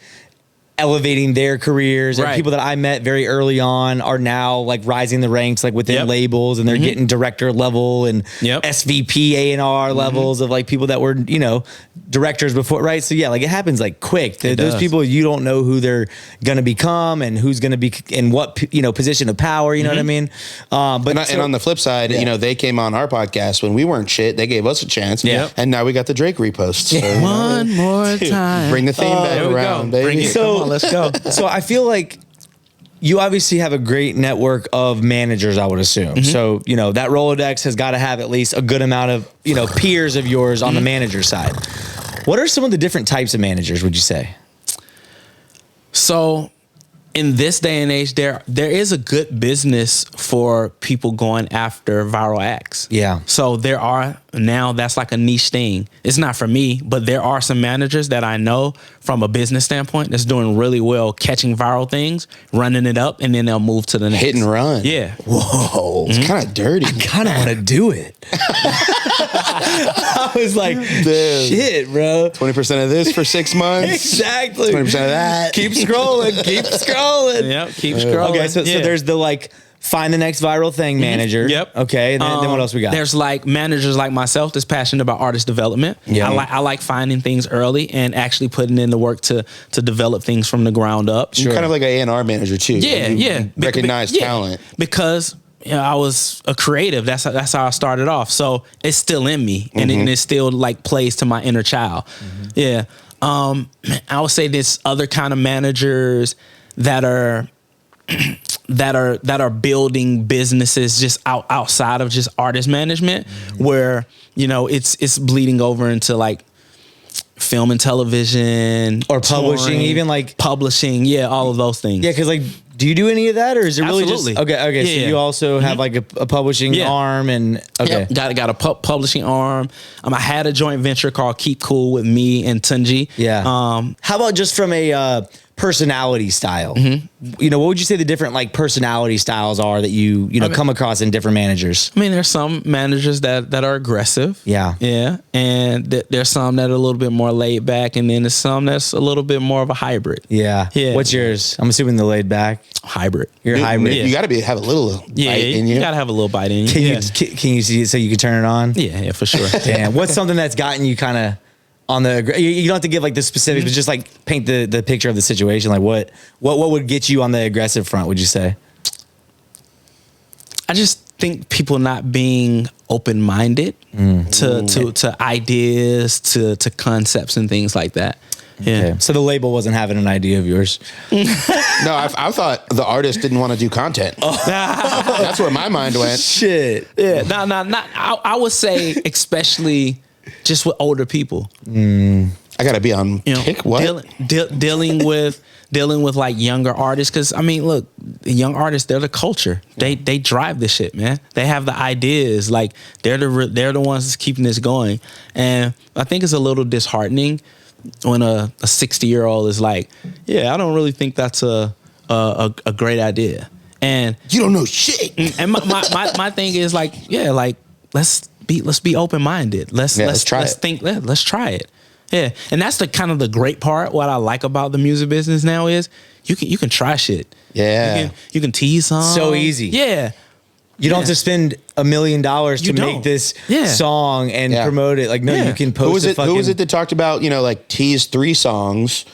elevating their careers, and Right. people that I met very early on are now like rising the ranks like within Yep. labels, and they're getting director level and Yep. SVP A&R levels of like people that were, you know, directors before, right? So yeah, like it happens like quick. Those does. people, you don't know who they're going to become and who's going to be in what, you know, position of power, you know what I mean? And on the flip side, you know, they came on our podcast when we weren't shit. They gave us a chance. Yeah. And now we got the Drake reposts. So, One more time. bring the theme back There we around, go. baby. Bring it. So- Come on, let's go. So I feel like you obviously have a great network of managers, I would assume. So, you know, that Rolodex has got to have at least a good amount of, you know, peers of yours on the manager side. What are some of the different types of managers, would you say? So in this day and age, there is a good business for people going after viral acts. Yeah. So there are now, that's like a niche thing. It's not for me, but there are some managers that I know from a business standpoint that's doing really well catching viral things, running it up, and then they'll move to the next. Hit and run. Yeah. Whoa. It's kind of dirty. Kind of want to do it. I was like, shit, bro. 20% of this for 6 months. Exactly. 20% of that. Keep scrolling. Keep scrolling. Yep. Keep scrolling. Okay, so Yeah. there's the like find the next viral thing manager. Yep. Okay, and then what else we got? There's like managers like myself that's passionate about artist development. Yeah. I like finding things early and actually putting in the work to develop things from the ground up. You're kind of like an A&R manager too. Yeah, You yeah. Recognize talent. Because you know, I was a creative. That's how I started off. So it's still in me, and it still like plays to my inner child. Yeah. I would say there's other kind of managers that are building businesses just outside of just artist management, where you know it's bleeding over into like film and television Or publishing, touring, even like publishing. Yeah, all of those things. yeah, because like, do you do any of that, or is it really Absolutely. just okay? Yeah. So you also have like a publishing Yeah. arm, and okay, Yep, got a publishing arm. I had a joint venture called Keep Cool with me and Tunji. yeah. How about just from a personality style? You know, what would you say the different like personality styles are that you know come across in different managers? I mean, there's some managers that are aggressive. Yeah. Yeah. And there's some that are a little bit more laid back. And then there's some that's a little bit more of a hybrid. Yeah. Yeah. What's yours? I'm assuming the laid back. Hybrid. You're a hybrid. You got to have a little Yeah. bite in you. You got to have a little bite in you. Can yeah. you see it so you can turn it on? Yeah, for sure. Damn. What's something that's gotten you kind of on the? You don't have to give like the specifics, but just like paint the picture of the situation. Like what would get you on the aggressive front? Would you say? I just think people not being open-minded to ideas, to concepts and things like that. Yeah. Okay. So the label wasn't having an idea of yours. No, I thought the artist didn't want to do content. That's where my mind went. Shit. Yeah. Not. I would say especially just with older people. I got to be on You know, pick what? dealing with like younger artists, because I mean, look, the young artists, they're the culture. They drive this shit, man. They have the ideas. Like they're the ones that's keeping this going. And I think it's a little disheartening when a 60-year-old is like, yeah, I don't really think that's a great idea. And You don't know shit. and my thing is like, yeah, like let's be open minded. Let's try it. think. Let's try it. Yeah, and that's the kind of the great part. What I like about the music business now is you can try shit. Yeah. you can tease songs. So easy. Yeah, You don't have to spend $1 million to You make don't. this Yeah. song and Yeah. promote it. Like, no, Yeah. you can post Who was it that talked about, you know, like tease 3 songs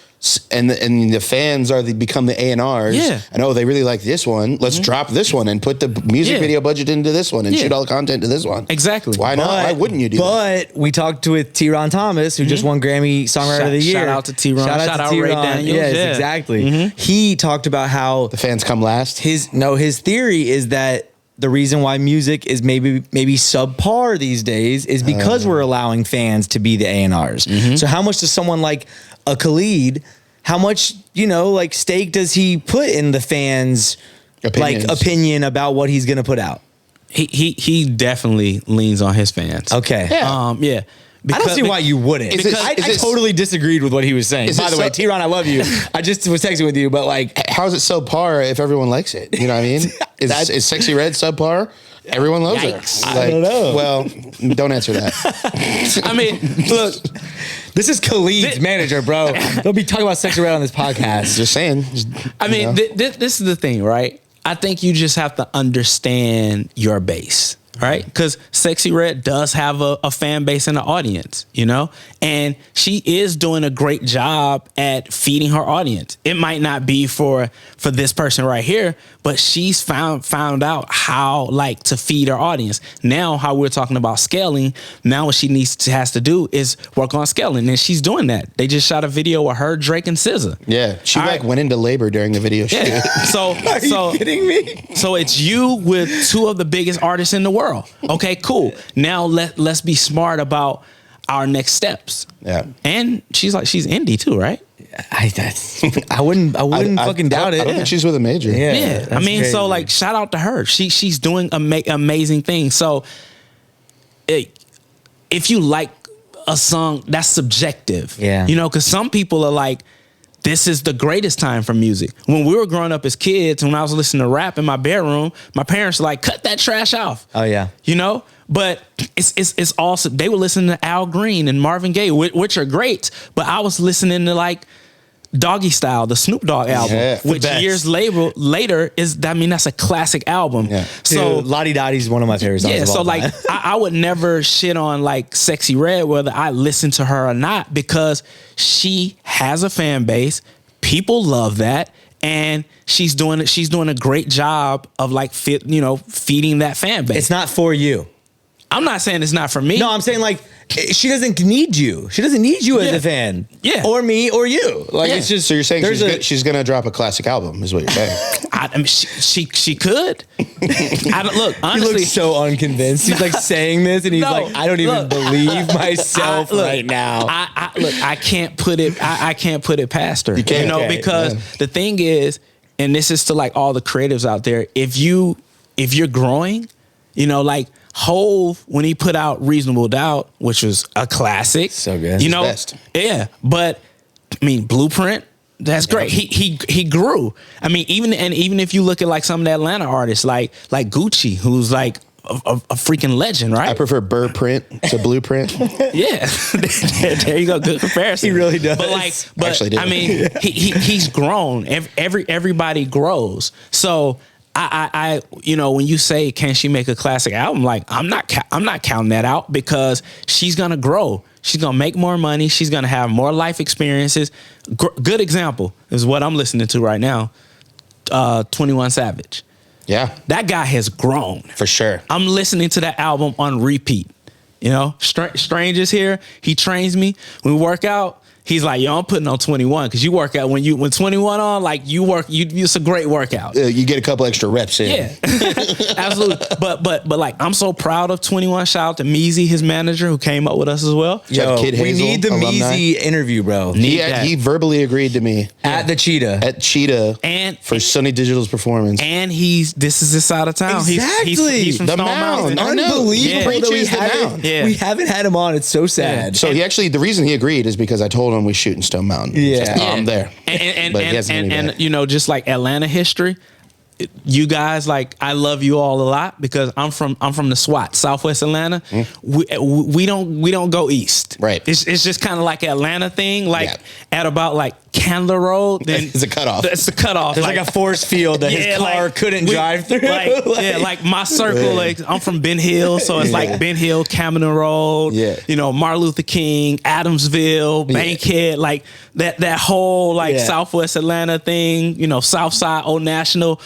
and the fans become the A&Rs. Yeah. And they really like this one. Let's drop this one and put the music Yeah. video budget into this one and Yeah. shoot all the content to this one. Exactly. Why not? Why wouldn't you do that? But we talked with T-Ron Thomas, who just won Grammy Songwriter of the Year. Shout out to T-Ron. Shout out Ray Daniels. Yes, Yeah. exactly. He talked about how The fans come last. his theory is that the reason why music is maybe subpar these days is because we're allowing fans to be the A&Rs. So how much does someone like a Khalid, how much, like stake does he put in the fans' Opinions. like opinion about what he's going to put out? He definitely leans on his fans. Okay. Yeah. Yeah. I don't see why you wouldn't. I totally disagreed with what he was saying. By the way, T-Ron, I love you. I just was texting with you, but like, how is it subpar if everyone likes it? You know what I mean? Is Sexy Red subpar? Everyone loves her. Like, I don't know. Well, don't answer that. I mean, look, this is Khalid's manager, bro. Don't be talking about Sexy Red on this podcast. Just saying. I mean, this is the thing, right? I think you just have to understand your base, right? Because Sexy Red does have a fan base and an audience, you know? And she is doing a great job at feeding her audience. It might not be for this person right here, but she's found out how like to feed her audience. Now, how we're talking about scaling, now what she has to do is work on scaling, and she's doing that. They just shot a video with her, Drake, and SZA. Yeah, she went into labor during the video shoot. Yeah. So, are you kidding me? So it's you with two of the biggest artists in the world. Okay, cool. Now let's be smart about our next steps. Yeah. And she's indie too, right? I wouldn't fucking doubt it. I don't think she's with a major. Yeah. I mean, crazy. So like, shout out to her. She's doing amazing things. So if you like a song, that's subjective. Yeah. You know, because some people are like, this is the greatest time for music. When we were growing up as kids, when I was listening to rap in my bedroom, my parents were like, cut that trash off. Oh yeah. You know? But it's awesome. They were listening to Al Green and Marvin Gaye, which are great. But I was listening to like Doggy Style, the Snoop Dogg album, which years later that's a classic album. Yeah. So Lottie Dottie's one of my favorite songs. Yeah, so like I would never shit on like Sexy Red, whether I listen to her or not, because she has a fan base. People love that. And she's doing a great job of like feeding that fan base. It's not for you. I'm not saying it's not for me. No, I'm saying like she doesn't need you. She doesn't need you as a fan. Yeah. Or me or you. Like it's just. So you're saying she's gonna drop a classic album, is what you're saying? I mean, she could. Look, honestly, he looks so unconvinced. He's like saying this, and he's like, I don't even believe myself right now. I can't put it. I can't put it past her. Because the thing is, and this is to like all the creatives out there. If you're growing, like Hove, when he put out Reasonable Doubt, which was a classic, so good, best. Yeah. But I mean, Blueprint. That's great. He grew. I mean, even if you look at like some of the Atlanta artists, like Gucci, who's like a freaking legend, right? I prefer Burrprint to Blueprint. Yeah, there you go. Good comparison. He really does. But actually, I mean, he's grown. Everybody grows. So I when you say, can she make a classic album? Like I'm not counting that out, because she's gonna grow. She's gonna make more money. She's gonna have more life experiences. Good example is what I'm listening to right now. 21 Savage. Yeah, that guy has grown for sure. I'm listening to that album on repeat. Stranger's here. He trains me when we work out. He's like, yo, I'm putting on 21 because you work out when 21 on, like you work, it's a great workout. You get a couple extra reps in. Yeah, absolutely. But like, I'm so proud of 21. Shout out to Meezy, his manager, who came up with us as well. Yo, Kid we Hazel, need the alumni. Meezy interview, bro. He verbally agreed to me at the Cheetah and for Sonny Digital's performance. And this is his side of town. Exactly. He's from the Stone Mound. Mountain. Unbelievable that we haven't had him on. It's so sad. So the reason he agreed is because I told him we shoot in Stone Mountain. Yeah. I'm there. And just like Atlanta history, you guys, like, I love you all a lot because I'm from the SWAT, Southwest Atlanta. We don't go east. Right. It's just kind of like an Atlanta thing. Like at about like Candler Road, then it's a cutoff. It's a cutoff. There's like a force field that his car couldn't drive through. Like my circle. Like I'm from Ben Hill, so it's like Ben Hill, Camden Road. Yeah. Martin Luther King, Adamsville, Bankhead. Like that whole Southwest Atlanta thing. South Side, Old National.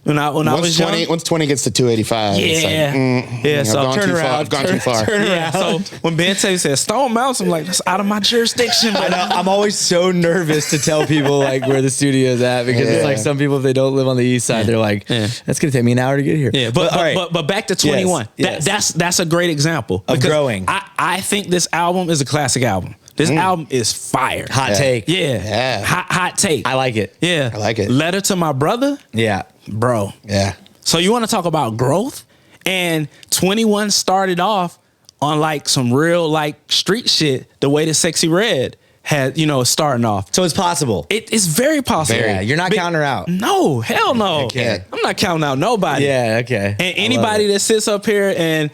When I was young. Once 20 gets to 285, it's like, I've gone too far. Turn around. So when Ben Taylor said Stone Mountain, I'm like, that's out of my jurisdiction. I know, I'm always so nervous to tell people like where the studio is at, because it's like some people, if they don't live on the east side, they're like, that's gonna take me an hour to get here. Yeah, but back to 21. That's a great example of growing. I think this album is a classic album. This album is fire. Hot take. Yeah. Hot take. I like it. Yeah. I like it. Letter to My Brother. Yeah. Bro. Yeah. So you want to talk about growth? And 21 started off on like some real like street shit, the way that Sexy Red had, is starting off. So it's possible. It's very possible. Yeah, you're not counting her out. No, hell no. Okay. I'm not counting out nobody. Yeah, okay. And anybody that sits up here and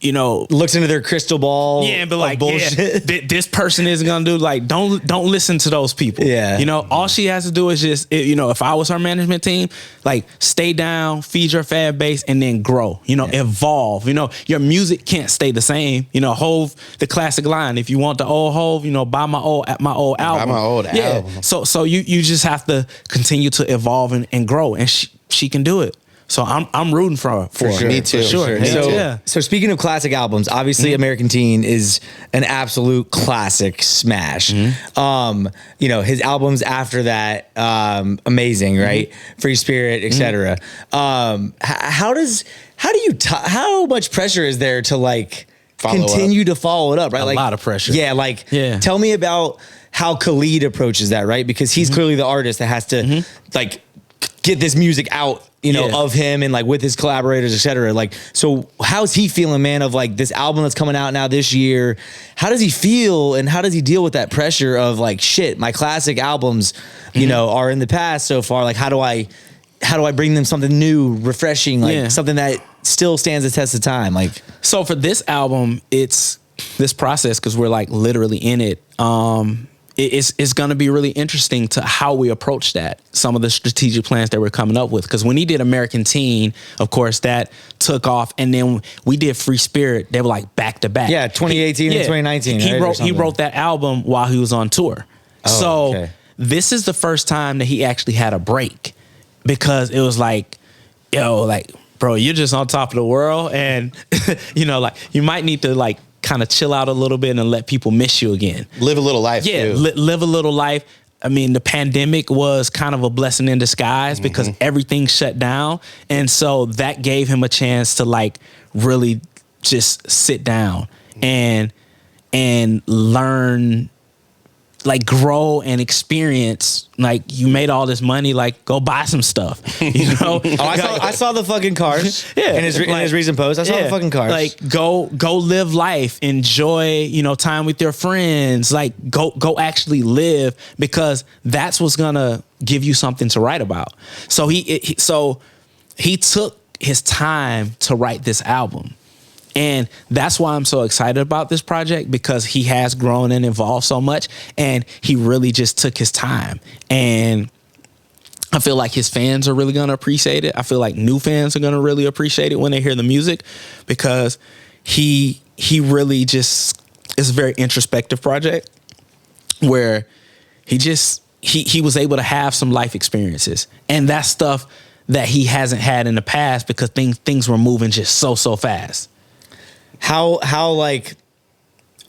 looks into their crystal ball. Yeah, and be like, bullshit. yeah, this person isn't gonna do, like, don't listen to those people. Yeah. All she has to do is just, if I was her management team, like, stay down, feed your fan base, and then grow. Evolve. Your music can't stay the same. Hove, the classic line, if you want the old Hove, buy my old album. Buy my old album. So you just have to continue to evolve and grow, and she can do it. So I'm rooting for her. Sure. Me too. For sure. Me too. So speaking of classic albums, obviously American Teen is an absolute classic smash. His albums after that, amazing, right? Free Spirit, etc. How much pressure is there to like continue to follow it up, right? A lot of pressure. Yeah, tell me about how Khalid approaches that, right? Because he's clearly the artist that has to like get this music out, of him and like with his collaborators, et cetera. Like, so how's he feeling, man, of like this album that's coming out now this year? How does he feel and how does he deal with that pressure of like, shit, my classic albums, are in the past so far. Like, how do I bring them something new, refreshing, like something that still stands the test of time? Like, so for this album, it's this process, because we're like literally in it. It's going to be really interesting to how we approach that, some of the strategic plans that we're coming up with. Because when he did American Teen, of course, that took off. And then we did Free Spirit. They were like back to back. Yeah, 2018 and 2019. He wrote that album while he was on tour. This is the first time that he actually had a break, because it was like, bro, you're just on top of the world. And, like you might need to like kind of chill out a little bit and let people miss you again. Live a little life. Yeah, live a little life. I mean, the pandemic was kind of a blessing in disguise because everything shut down. And so that gave him a chance to like really just sit down and learn, like grow and experience. Like, you made all this money, like go buy some stuff, I saw the fucking cars. In his recent post, I saw the fucking cars. Like go live life, enjoy, toime with your friends, like go actually live, because that's what's gonna give you something to write about. So he took his time to write this album. And that's why I'm so excited about this project, because he has grown and evolved so much, and he really just took his time. And I feel like his fans are really going to appreciate it. I feel like new fans are going to really appreciate it when they hear the music, because he really just is a very introspective project where he was able to have some life experiences, and that's stuff that he hasn't had in the past, because things were moving just so fast. How like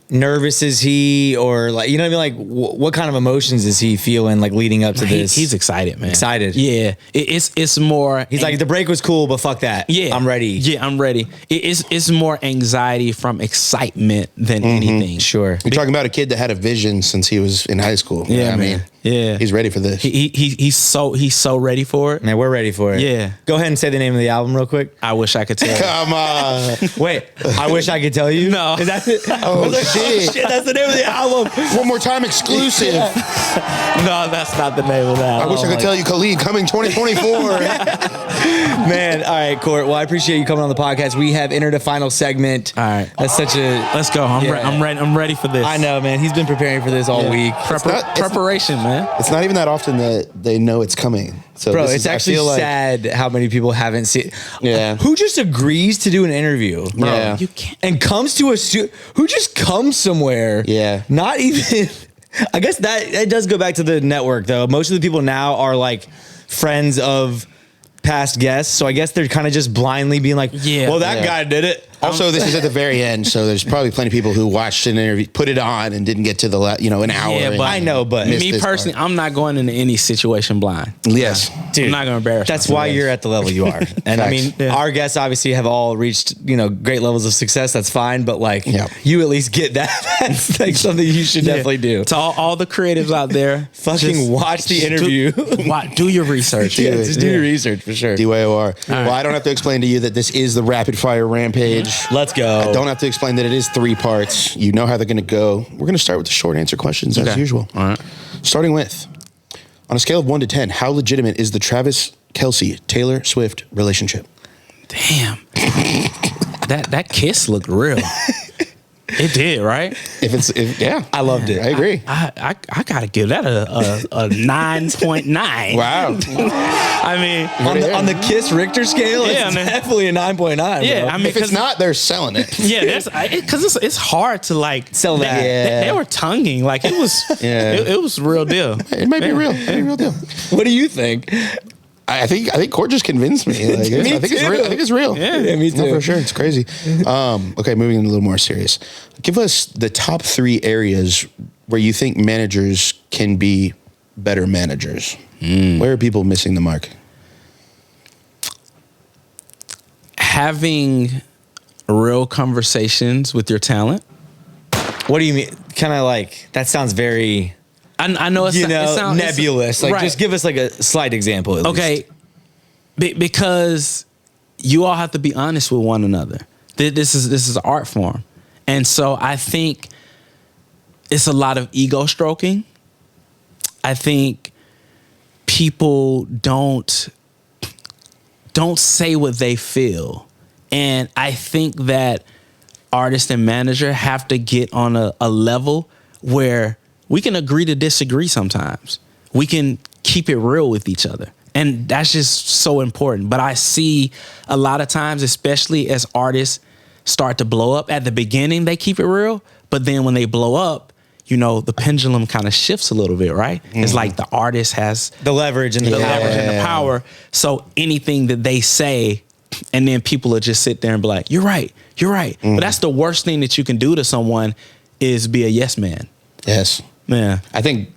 nervous is he, or like, you know what I mean? Like what kind of emotions is he feeling like leading up to this? He's excited, man. Excited. Yeah. It's more. He's like, the break was cool, but fuck that. Yeah. I'm ready. Yeah, I'm ready. It's more anxiety from excitement than anything. Sure. You're talking about a kid that had a vision since he was in high school. Yeah, You know what man. I mean? Yeah. He's ready for this. He's so ready for it. Man, we're ready for it. Yeah. Go ahead and say the name of the album real quick. I wish I could tell you. Come on. Wait, I wish I could tell you. No. Is that it? Oh, shit. That's the name of the album. One more time, exclusive. No, that's not the name of that. I wish I could tell you, Khalid, coming 2024. Man, all right, Court. Well, I appreciate you coming on the podcast. We have entered a final segment. All right. That's such a... Let's go. I'm ready for this. I know, man. He's been preparing for this all week. Preparation, man. It's not even that often that they know it's coming. So Bro, this it's is, actually sad how many people haven't seen. Yeah. Who just agrees to do an interview? Bro, yeah. You can't. And comes to who just comes somewhere? Yeah. Not even. I guess that does go back to the network, though. Most of the people now are like friends of past guests, so I guess they're kind of just blindly being like, well, that guy did it. Also, this is at the very end, so there's probably plenty of people who watched an interview, put it on, and didn't get to the an hour. Yeah, but I know, but me personally, I'm not going into any situation blind. Yes, dude, I'm not going to embarrass. That's why you're at the level you are. And I mean, our guests obviously have all reached great levels of success. That's fine, but like you at least get that. That's like something you should definitely do. To all the creatives out there, fucking watch the interview. Do your research. Just do your research for sure. DYOR. Well, I don't have to explain to you that this is the rapid fire rampage. Let's go. I don't have to explain that it is 3 parts. You know how they're going to go. We're going to start with the short answer questions as usual. All right. Starting with, on a scale of 1 to 10, how legitimate is the Travis Kelce Taylor Swift relationship? Damn. that kiss looked real. It did, right? Yeah, I loved it. I agree. I gotta give that a 9.9. Wow. I mean, on the Kiss Richter scale, Yeah, it's man. definitely a 9.9. yeah, bro. I mean, If it's not, they're selling it. yeah, that's because it's hard to like Sell that. They were tonguing like it was. Yeah. It was real deal. It might be real. It might be real deal. What do you think? I think Court just convinced me. Like, I think it's real. I think it's real. Yeah, me No, too. for sure. It's crazy. Okay, moving a little more serious. Give us the top 3 areas where you think managers can be better managers. Where are people missing the mark? Having real conversations with your talent. What do you mean? Kind of like that sounds very, I know it sounds nebulous. Like, right. just give us like a slight example. At least. Okay, because you all have to be honest with one another. This is an art form, and so I think it's a lot of ego stroking. I think people don't say what they feel, and I think that artist and manager have to get on a level where we can agree to disagree sometimes. We can keep it real with each other. And that's just so important. But I see a lot of times, especially as artists start to blow up, at the beginning, they keep it real. But then when they blow up, you know, the pendulum kind of shifts a little bit, right? It's like the artist has The leverage and the leverage and the power. So anything that they say, and then people will just sit there and be like, you're right. But that's the worst thing that you can do to someone is be a yes man. Yes. Yeah. I think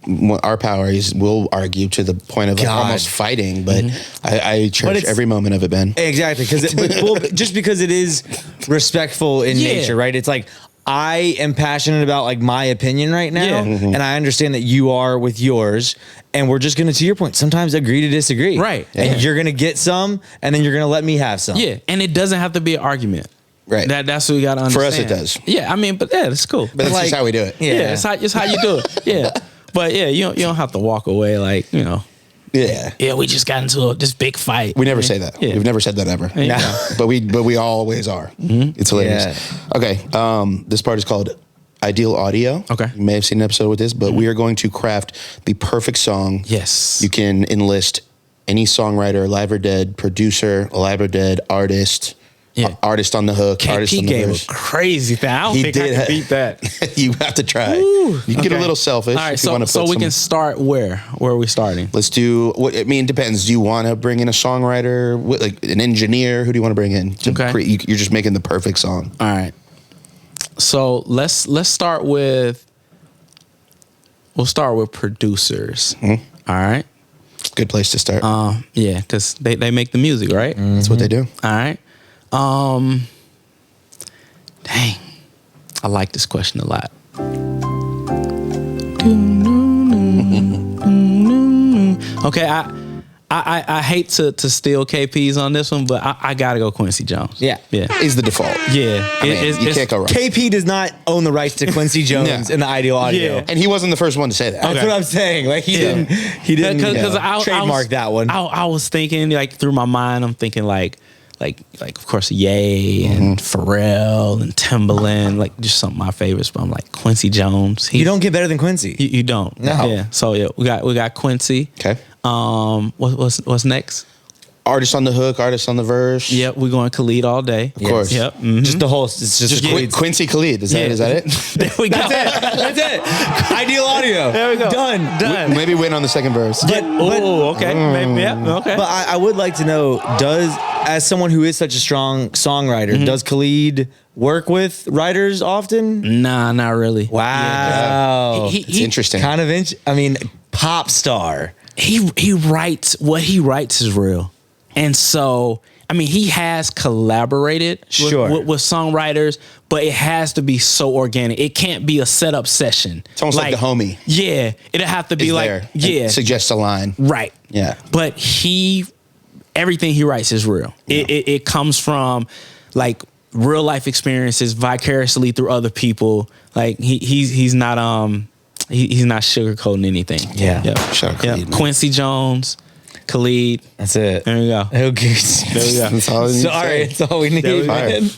our power is we'll argue to the point of like God. almost fighting, but I cherish it's- every moment of it, Ben. Exactly, just because it is respectful in Yeah. nature, right? It's like I am passionate about like my opinion right now, Yeah. and I understand that you are with yours, and we're just gonna, to your point, sometimes agree to disagree, Right. And you're gonna get some, and then you're gonna let me have some. Yeah. And it doesn't have to be an argument. Right. That's what we got to For understand. us, it does. Yeah. I mean, but yeah, that's cool. But that's like- just how we do it. Yeah. Yeah, it's how you do it. Yeah. But yeah, you don't have to walk away like, you know, Yeah. we just got into this big fight. We never say that. Yeah. We've never said that ever. Yeah. But we always are. It's hilarious. Okay. This part is called Ideal Audio. Okay. You may have seen an episode with this, but we are going to craft the perfect song. Yes. You can enlist any songwriter, live or dead, producer, alive or dead, artist, Yeah. artist on the hook, artist KP on the gave verse. a crazy thing. I don't He think I did can ha- beat that. You have to try. Ooh, You can get a okay. little selfish. All right, if you want to so put we some- can start where? Where are we starting? Let's do. What I mean, it depends. Do you want to bring in a songwriter, like an engineer? Who do you want to bring in? To Okay. you're just making the perfect song. All right. So let's start with. We'll start with producers. All right. Good place to start. Yeah, because they make the music, right? That's what they do. All right. Dang. I like this question a lot. Okay, I hate to steal KP's on this one, but I gotta go Quincy Jones. Yeah. Yeah. Is the default. Yeah. I mean, you can't go wrong. KP does not own the rights to Quincy Jones Yeah. in the Ideal Audio. Yeah. And he wasn't the first one to say that. That's what I'm saying. Like he didn't Because trademark that one. I was thinking like through my mind, I'm thinking like of course Ye and Pharrell and Timbaland, like just some of my favorites. But I'm like Quincy Jones. You don't get better than Quincy. You don't. No. Yeah. So yeah, we got Quincy. Okay. What's next? Artist on the hook, artist on the verse. Yep, we're going Khalid all day. Of course. Yep. Mhm. Just the whole. It's just Quincy Khalid. Is that it? There we go. That's it. Ideal Audio. There we go. Done. Maybe win on the second verse. Oh, okay. Maybe, yeah. Okay. But I would like to know, as someone who is such a strong songwriter, does Khalid work with writers often? Nah, not really. Wow. It's interesting. Kind of, pop star. He writes, what he writes is real. And so, he has collaborated with songwriters, but it has to be so organic. It can't be a setup session. It's almost like the homie. Yeah. It'll have to be Is like, there and yeah. suggests a line. Right. Yeah. But everything he writes is real. It comes from like real life experiences vicariously through other people. Like he's not he's not sugarcoating anything. Yeah. Yep. Shout out Khalid, man. Quincy Jones, Khalid. That's it. There you go. Okay. There we go. That's all I need to Sorry, say. it's all we need. There we go. man.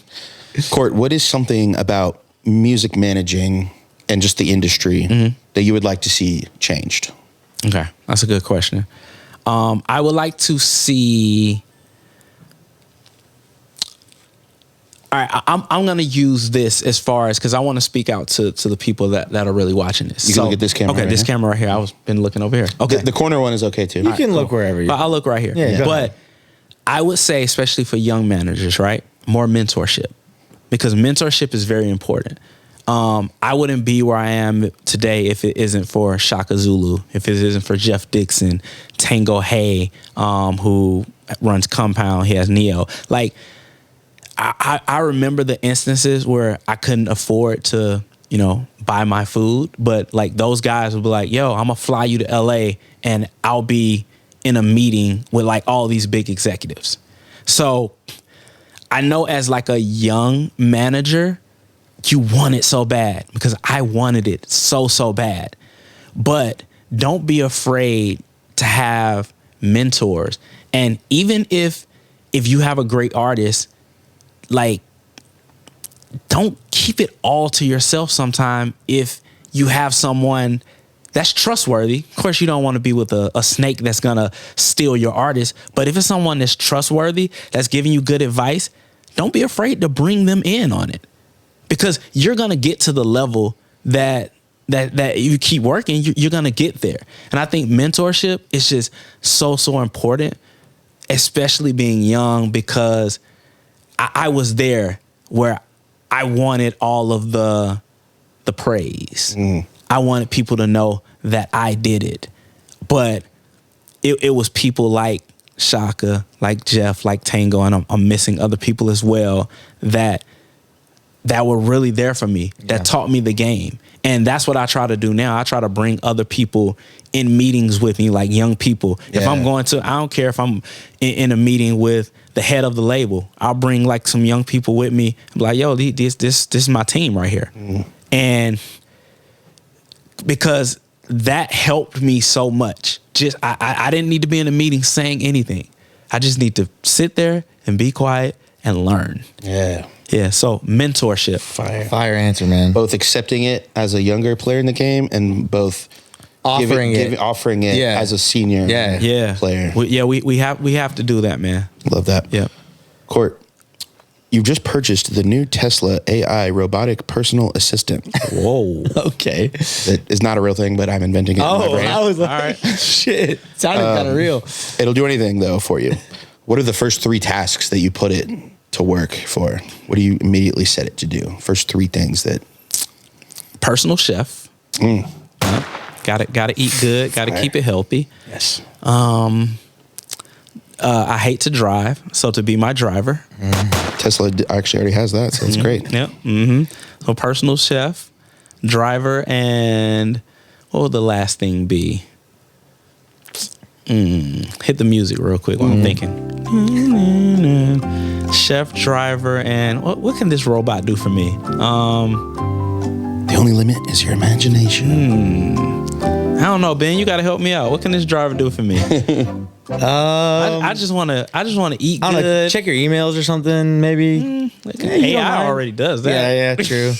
Court, what is something about music managing and just the industry that you would like to see changed? Okay, that's a good question. I would like to see. All right, I'm gonna use this as far as because I want to speak out to the people that are really watching this. You can look at this camera Okay, right this here. camera right here. I was been looking over here. Okay, The corner one is okay too. You can look wherever you. but I'll look right here. Yeah, go But ahead. I would say, especially for young managers, right, more mentorship, because mentorship is very important. I wouldn't be where I am today if it isn't for Shaka Zulu, if it isn't for Jeff Dixon, Tango Hay, who runs Compound. He has Neo. Like, I remember the instances where I couldn't afford to, buy my food, but like those guys would be like, yo, I'm gonna fly you to LA and I'll be in a meeting with like all these big executives. So I know as like a young manager, you want it so bad because I wanted it so bad. But don't be afraid to have mentors. And even if you have a great artist, like, don't keep it all to yourself sometime if you have someone that's trustworthy. Of course, you don't want to be with a snake that's going to steal your artist. But if it's someone that's trustworthy, that's giving you good advice, don't be afraid to bring them in on it. Because you're going to get to the level that you keep working, you're going to get there. And I think mentorship is just so important, especially being young, because I was there where I wanted all of the praise. I wanted people to know that I did it. But it was people like Shaka, like Jeff, like Tango, and I'm missing other people as well that were really there for me, that taught me the game. And that's what I try to do now. I try to bring other people in meetings with me, like young people. Yeah. If I'm going to, I don't care if I'm in a meeting with the head of the label, I'll bring like some young people with me. I'm like, yo, this is my team right here. And because that helped me so much. Just I didn't need to be in a meeting saying anything. I just need to sit there and be quiet and learn. Yeah. Yeah, so mentorship. Fire answer, man. Both accepting it as a younger player in the game and both Offering it. offering it Yeah. as a senior player. We have to do that, man. Love that. Yeah. Court, you've just purchased the new Tesla AI robotic personal assistant. Whoa. Okay. That is not a real thing, but I'm inventing it in my brain. I was like, shit. Sounded kind of real. It'll do anything, though, for you. What are the first 3 tasks that you put it to work for? What do you immediately set it to do? First 3 things that... Personal chef. Gotta eat good. Gotta keep it healthy. Yes. I hate to drive, so to be my driver. Tesla actually already has that, so that's great. Yep. So personal chef, driver, and what would the last thing be? Hit the music real quick while I'm thinking. Chef, driver, and what can this robot do for me? The only limit is your imagination. I don't know, Ben. You got to help me out. What can this driver do for me? I just want to eat I don't know. good. Check your emails or something, maybe. AI already does that. Yeah, true.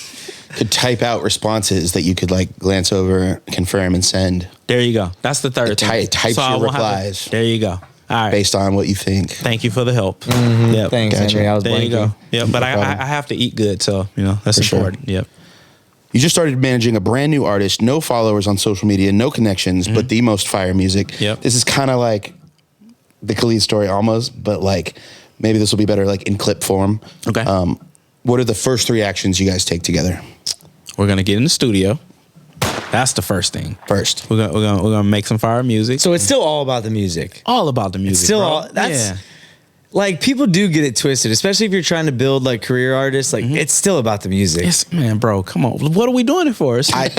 Could type out responses that you could like glance over, confirm, and send There you go. That's the third thing. types I your won't have to- replies. there you go. All right. based on what you think. Thank you for the help. Yep. Thanks, Gotcha. Henry. I was There you blanking. go. Yeah, but No problem. I have to eat good, so that's For sure. important. Yep. You just started managing a brand new artist, no followers on social media, no connections, but the most fire music. Yep. This is kind of like the Khalid story almost, but like maybe this will be better like in clip form. Okay. What are the first 3 actions you guys take together? We're gonna get in the studio. That's the first thing. First. We're gonna make some fire music. So it's still all about the music. all about the music. Still bro. all that's like people do get it twisted, especially if you're trying to build like career artists. Like it's still about the music. Man, bro, come on. What are we doing it for? I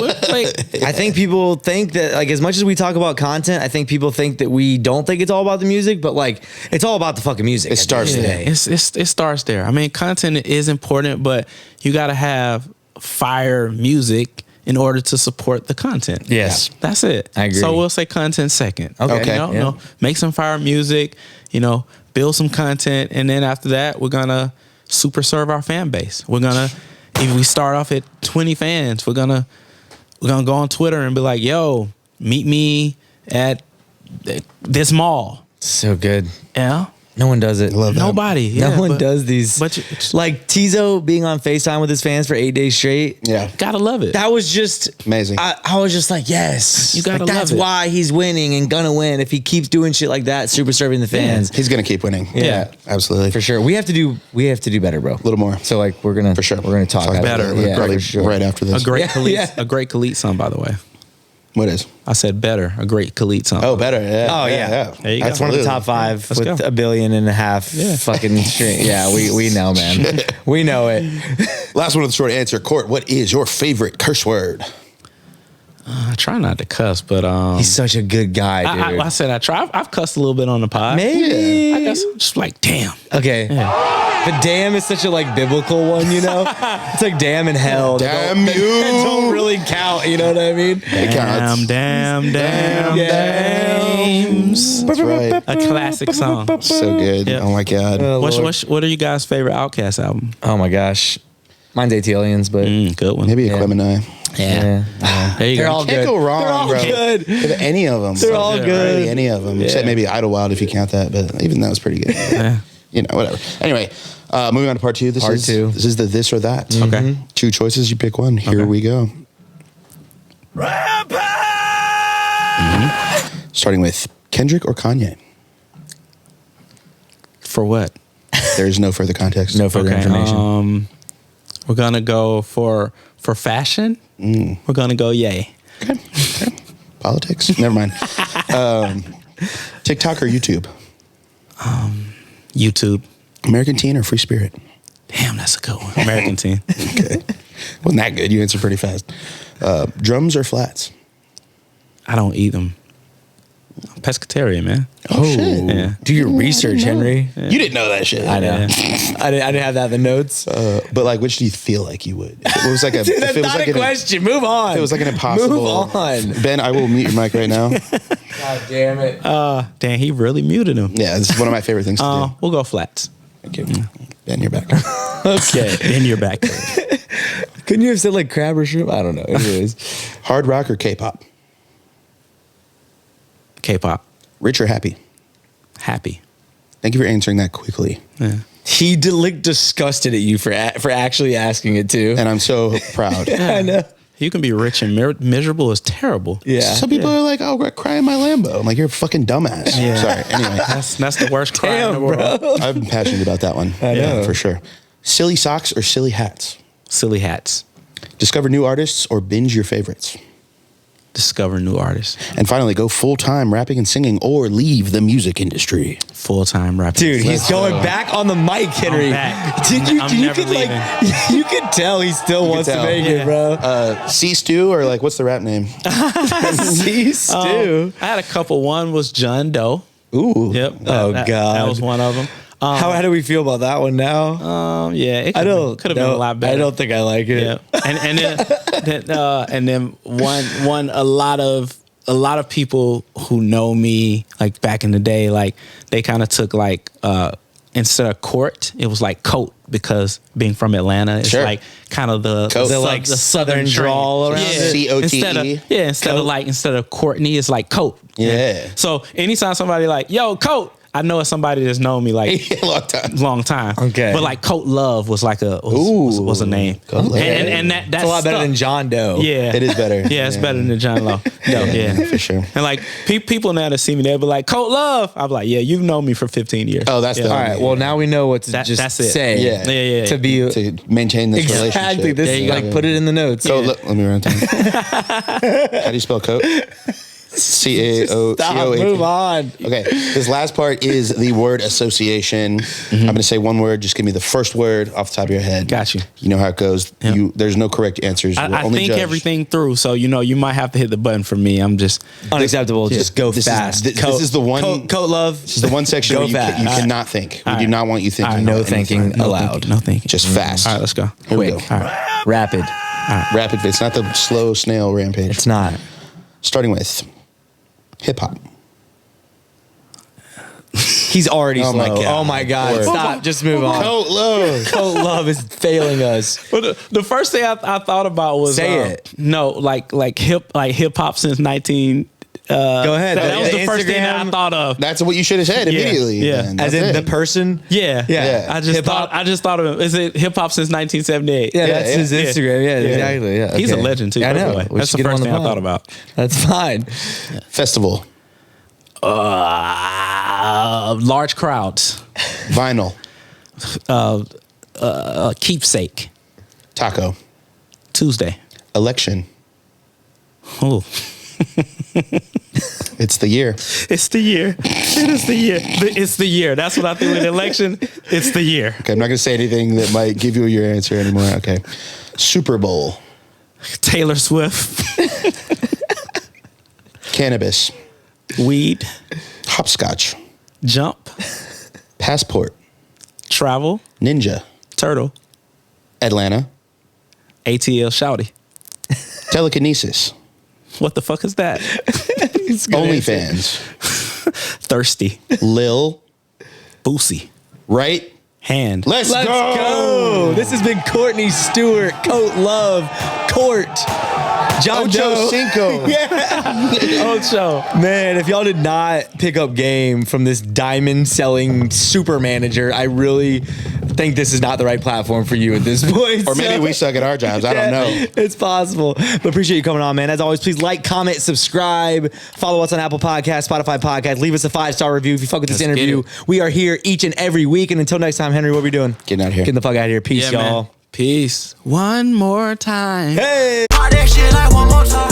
think people think that like as much as we talk about content, I think people think that we don't think it's all about the music, but like it's all about the fucking music. It starts there. It starts there. I mean, content is important, but you got to have fire music in order to support the content. Yes. That's it. I agree. So we'll say content second. Okay. You know, make some fire music, you know, build some content. And then after that, we're going to super serve our fan base. We're going to, if we start off at 20 fans, we're going to go on Twitter and be like, yo, meet me at this mall. So good. Yeah. No one does it. Love that. Nobody. Yeah, no one does these. But like Tizo being on FaceTime with his fans for 8 days straight. Yeah. gotta love it. That was just Amazing. I was just like, yes. You gotta like, that's love it. why he's winning and gonna win if he keeps doing shit like that, super serving the fans. He's gonna keep winning. Yeah. Absolutely. For sure. We have to do better, bro. A little more. So like we're gonna For sure. We're gonna talk Talk about better. it. Yeah, Probably for sure. right after this. A great Khalid song, by the way. What is? I said better. A great Khalid song. Oh, better. Yeah. Oh, yeah. There you go. That's one of the top 5 with 1.5 billion fucking stream. Yeah, we know, man. We know it. Last one with the short answer. Court, what is your favorite curse word? I try not to cuss, but He's such a good guy, dude. I said I try. I've cussed a little bit on the pod. Maybe. I guess just like damn. Okay. But damn is such a like biblical one, you know? It's like damn and hell. Damn that don't really count, you know what I mean? Damn. That's right. A classic song. So good. Yeah. Oh my God. What are you guys' favorite Outkast album? Oh my gosh. Mine's ATLians, but Good one. Maybe Yeah. Equimini. Yeah. There you They're go. all Can't good. go wrong, They're all bro. good. With any of them. They're all good. Really, any of them. Except maybe Idlewild if you count that, but even that was pretty good. Yeah. You know, whatever. Anyway, moving on to part 2. This is the this or that. Okay. 2 choices. You pick one. Here we go. Starting with Kendrick or Kanye. For what? There's no further context. No further information. We're gonna go for fashion. We're gonna go yay. Okay. Politics. Never mind. TikTok or YouTube? YouTube. American Teen or Free Spirit? Damn, that's a good one. American Teen. Okay. Wasn't that good? You answered pretty fast. Drums or flats? I don't eat them. I'm pescatarian, man. Oh, shit. Yeah. Do your research, Henry. You didn't know that shit. I know. Yeah. I didn't have that in the notes. But like, which do you feel like you would? If it was like a. Dude, if that's it was not like a question. Move on. If it was like an impossible. Move on. Ben, I will mute your mic right now. God damn it. Damn, he really muted him. Yeah, this is one of my favorite things to do. We'll go flats. Thank you. Ben, you're back. Okay. In your back. Couldn't you have said like crab or shrimp? I don't know. Anyways. Hard rock or K-pop? K-pop. Rich or happy? Happy. Thank you for answering that quickly. Yeah. He looked disgusted at you for actually asking it too. And I'm so proud. I know. You can be rich and miserable is terrible. Yeah. Some people are like, "Oh, cry in my Lambo." I'm like, "You're a fucking dumbass." Yeah. Sorry. Anyway, That's the worst cry in the Damn, world. bro. I'm passionate about that one. I know. Yeah, for sure. Silly socks or silly hats? Silly hats. Discover new artists or binge your favorites? Discover new artists. And finally, go full-time rapping and singing or leave the music industry. Full-time rapping. Dude, he's going back on the mic, Henry. back. Did you? I'm You never could like, you could tell he still wants to tell. make Yeah. it, bro. C Stew or like, what's the rap name? See, Stu. I had a couple. One was John Doe. Ooh. Yep. Oh, that God. was one of them. How do we feel about that one now? Yeah, it I could have been a lot better. I don't think I like it. Yeah, and then one a lot of people who know me like back in the day, like they kind of took like instead of court, it was like coat because being from Atlanta, it's Sure. like kind of the Coat. The, like, southern train. drawl around yeah. it. C-O-T-E. Instead of Courtney, it's like coat. Yeah. So anytime somebody like yo coat, I know it's somebody that's known me like Long time. long time. Okay. But like Coat Love was like was a name. Coat Love. And that's It's a lot better stuck. than John Doe. Yeah. It is better. Yeah, it's better than John Lowe. No, yeah. For sure. And like people now that see me, they'll be like, Coat Love. I'm like, yeah, you've known me for 15 years. Oh, that's yeah. the All right. Well, now we know what to just that's it. say. Yeah. Yeah. To be To maintain this exactly relationship. this. There you Like go. put it in the notes. Coat, let me run down. How do you spell coat? C-A-O-T-O-H. Stop, move on. Okay, this last part is the word association. I'm going to say one word. Just give me the first word off the top of your head. Got you. You know how it goes. Yep. There's no correct answers. I only think judged. everything through, so you might have to hit the button for me. I'm just Unacceptable. Just go This fast. This is the one. Coat love. This is the one section Go where you fast. cannot think. We do not want you thinking. No anything. thinking allowed. No thinking. Just fast. All right, let's go. Here we go. Quick. All right. Rapid. Rapid. It's not the slow snail rampage. It's not. Starting with hip hop. He's already Oh slow. my God. Oh my God. Word. Stop. Just move on. Coat love. Coat love is failing us. Well, the first thing I thought about was Say it. No, like hip hop since 19. Go ahead. That was the first thing that I Instagram, thought of. That's what you should have said immediately. yeah. then. As That's in it. the person. Yeah, Yeah. I just Hip-hop. thought of him. Is it hip hop since 1978? Yeah, that's his yeah. Instagram. Yeah, exactly. Yeah, He's a okay. legend too. I by the know. way. We That's should the get him first on thing I pod. thought about. That's fine. Festival. Large crowds. Vinyl. Keepsake. Taco. Tuesday. Election. Oh, It's the year. it's the year. It is the year. It's the year. That's what I think with election. It's the year. Okay, I'm not going to say anything that might give you your answer anymore. Okay. Super Bowl. Taylor Swift. Cannabis. Weed. Hopscotch. Jump. Passport. Travel. Ninja. Turtle. Atlanta. ATL Shouty. Telekinesis. What the fuck is that? OnlyFans. Thirsty. Lil. Boosie. Right? Hand. Let's Let's go. This has been Courtney Stewart, Coat Love, Court, John Ocho Joe. Cinco. Ocho. Man, if y'all did not pick up game from this diamond selling super manager, I really think this is not the right platform for you at this point. Or maybe we suck at our jobs. I don't know. It's possible. But appreciate you coming on, man. As always, please like, comment, subscribe, follow us on Apple Podcasts, Spotify Podcast, leave us a 5-star review if you fuck with this Let's get interview. it. We are here each and every week. And until next time, Henry, what are we doing? Getting out of here. Getting the fuck out of here. Peace, Yeah, y'all. man. Peace. One more time. Hey! Pop that shit like one more time.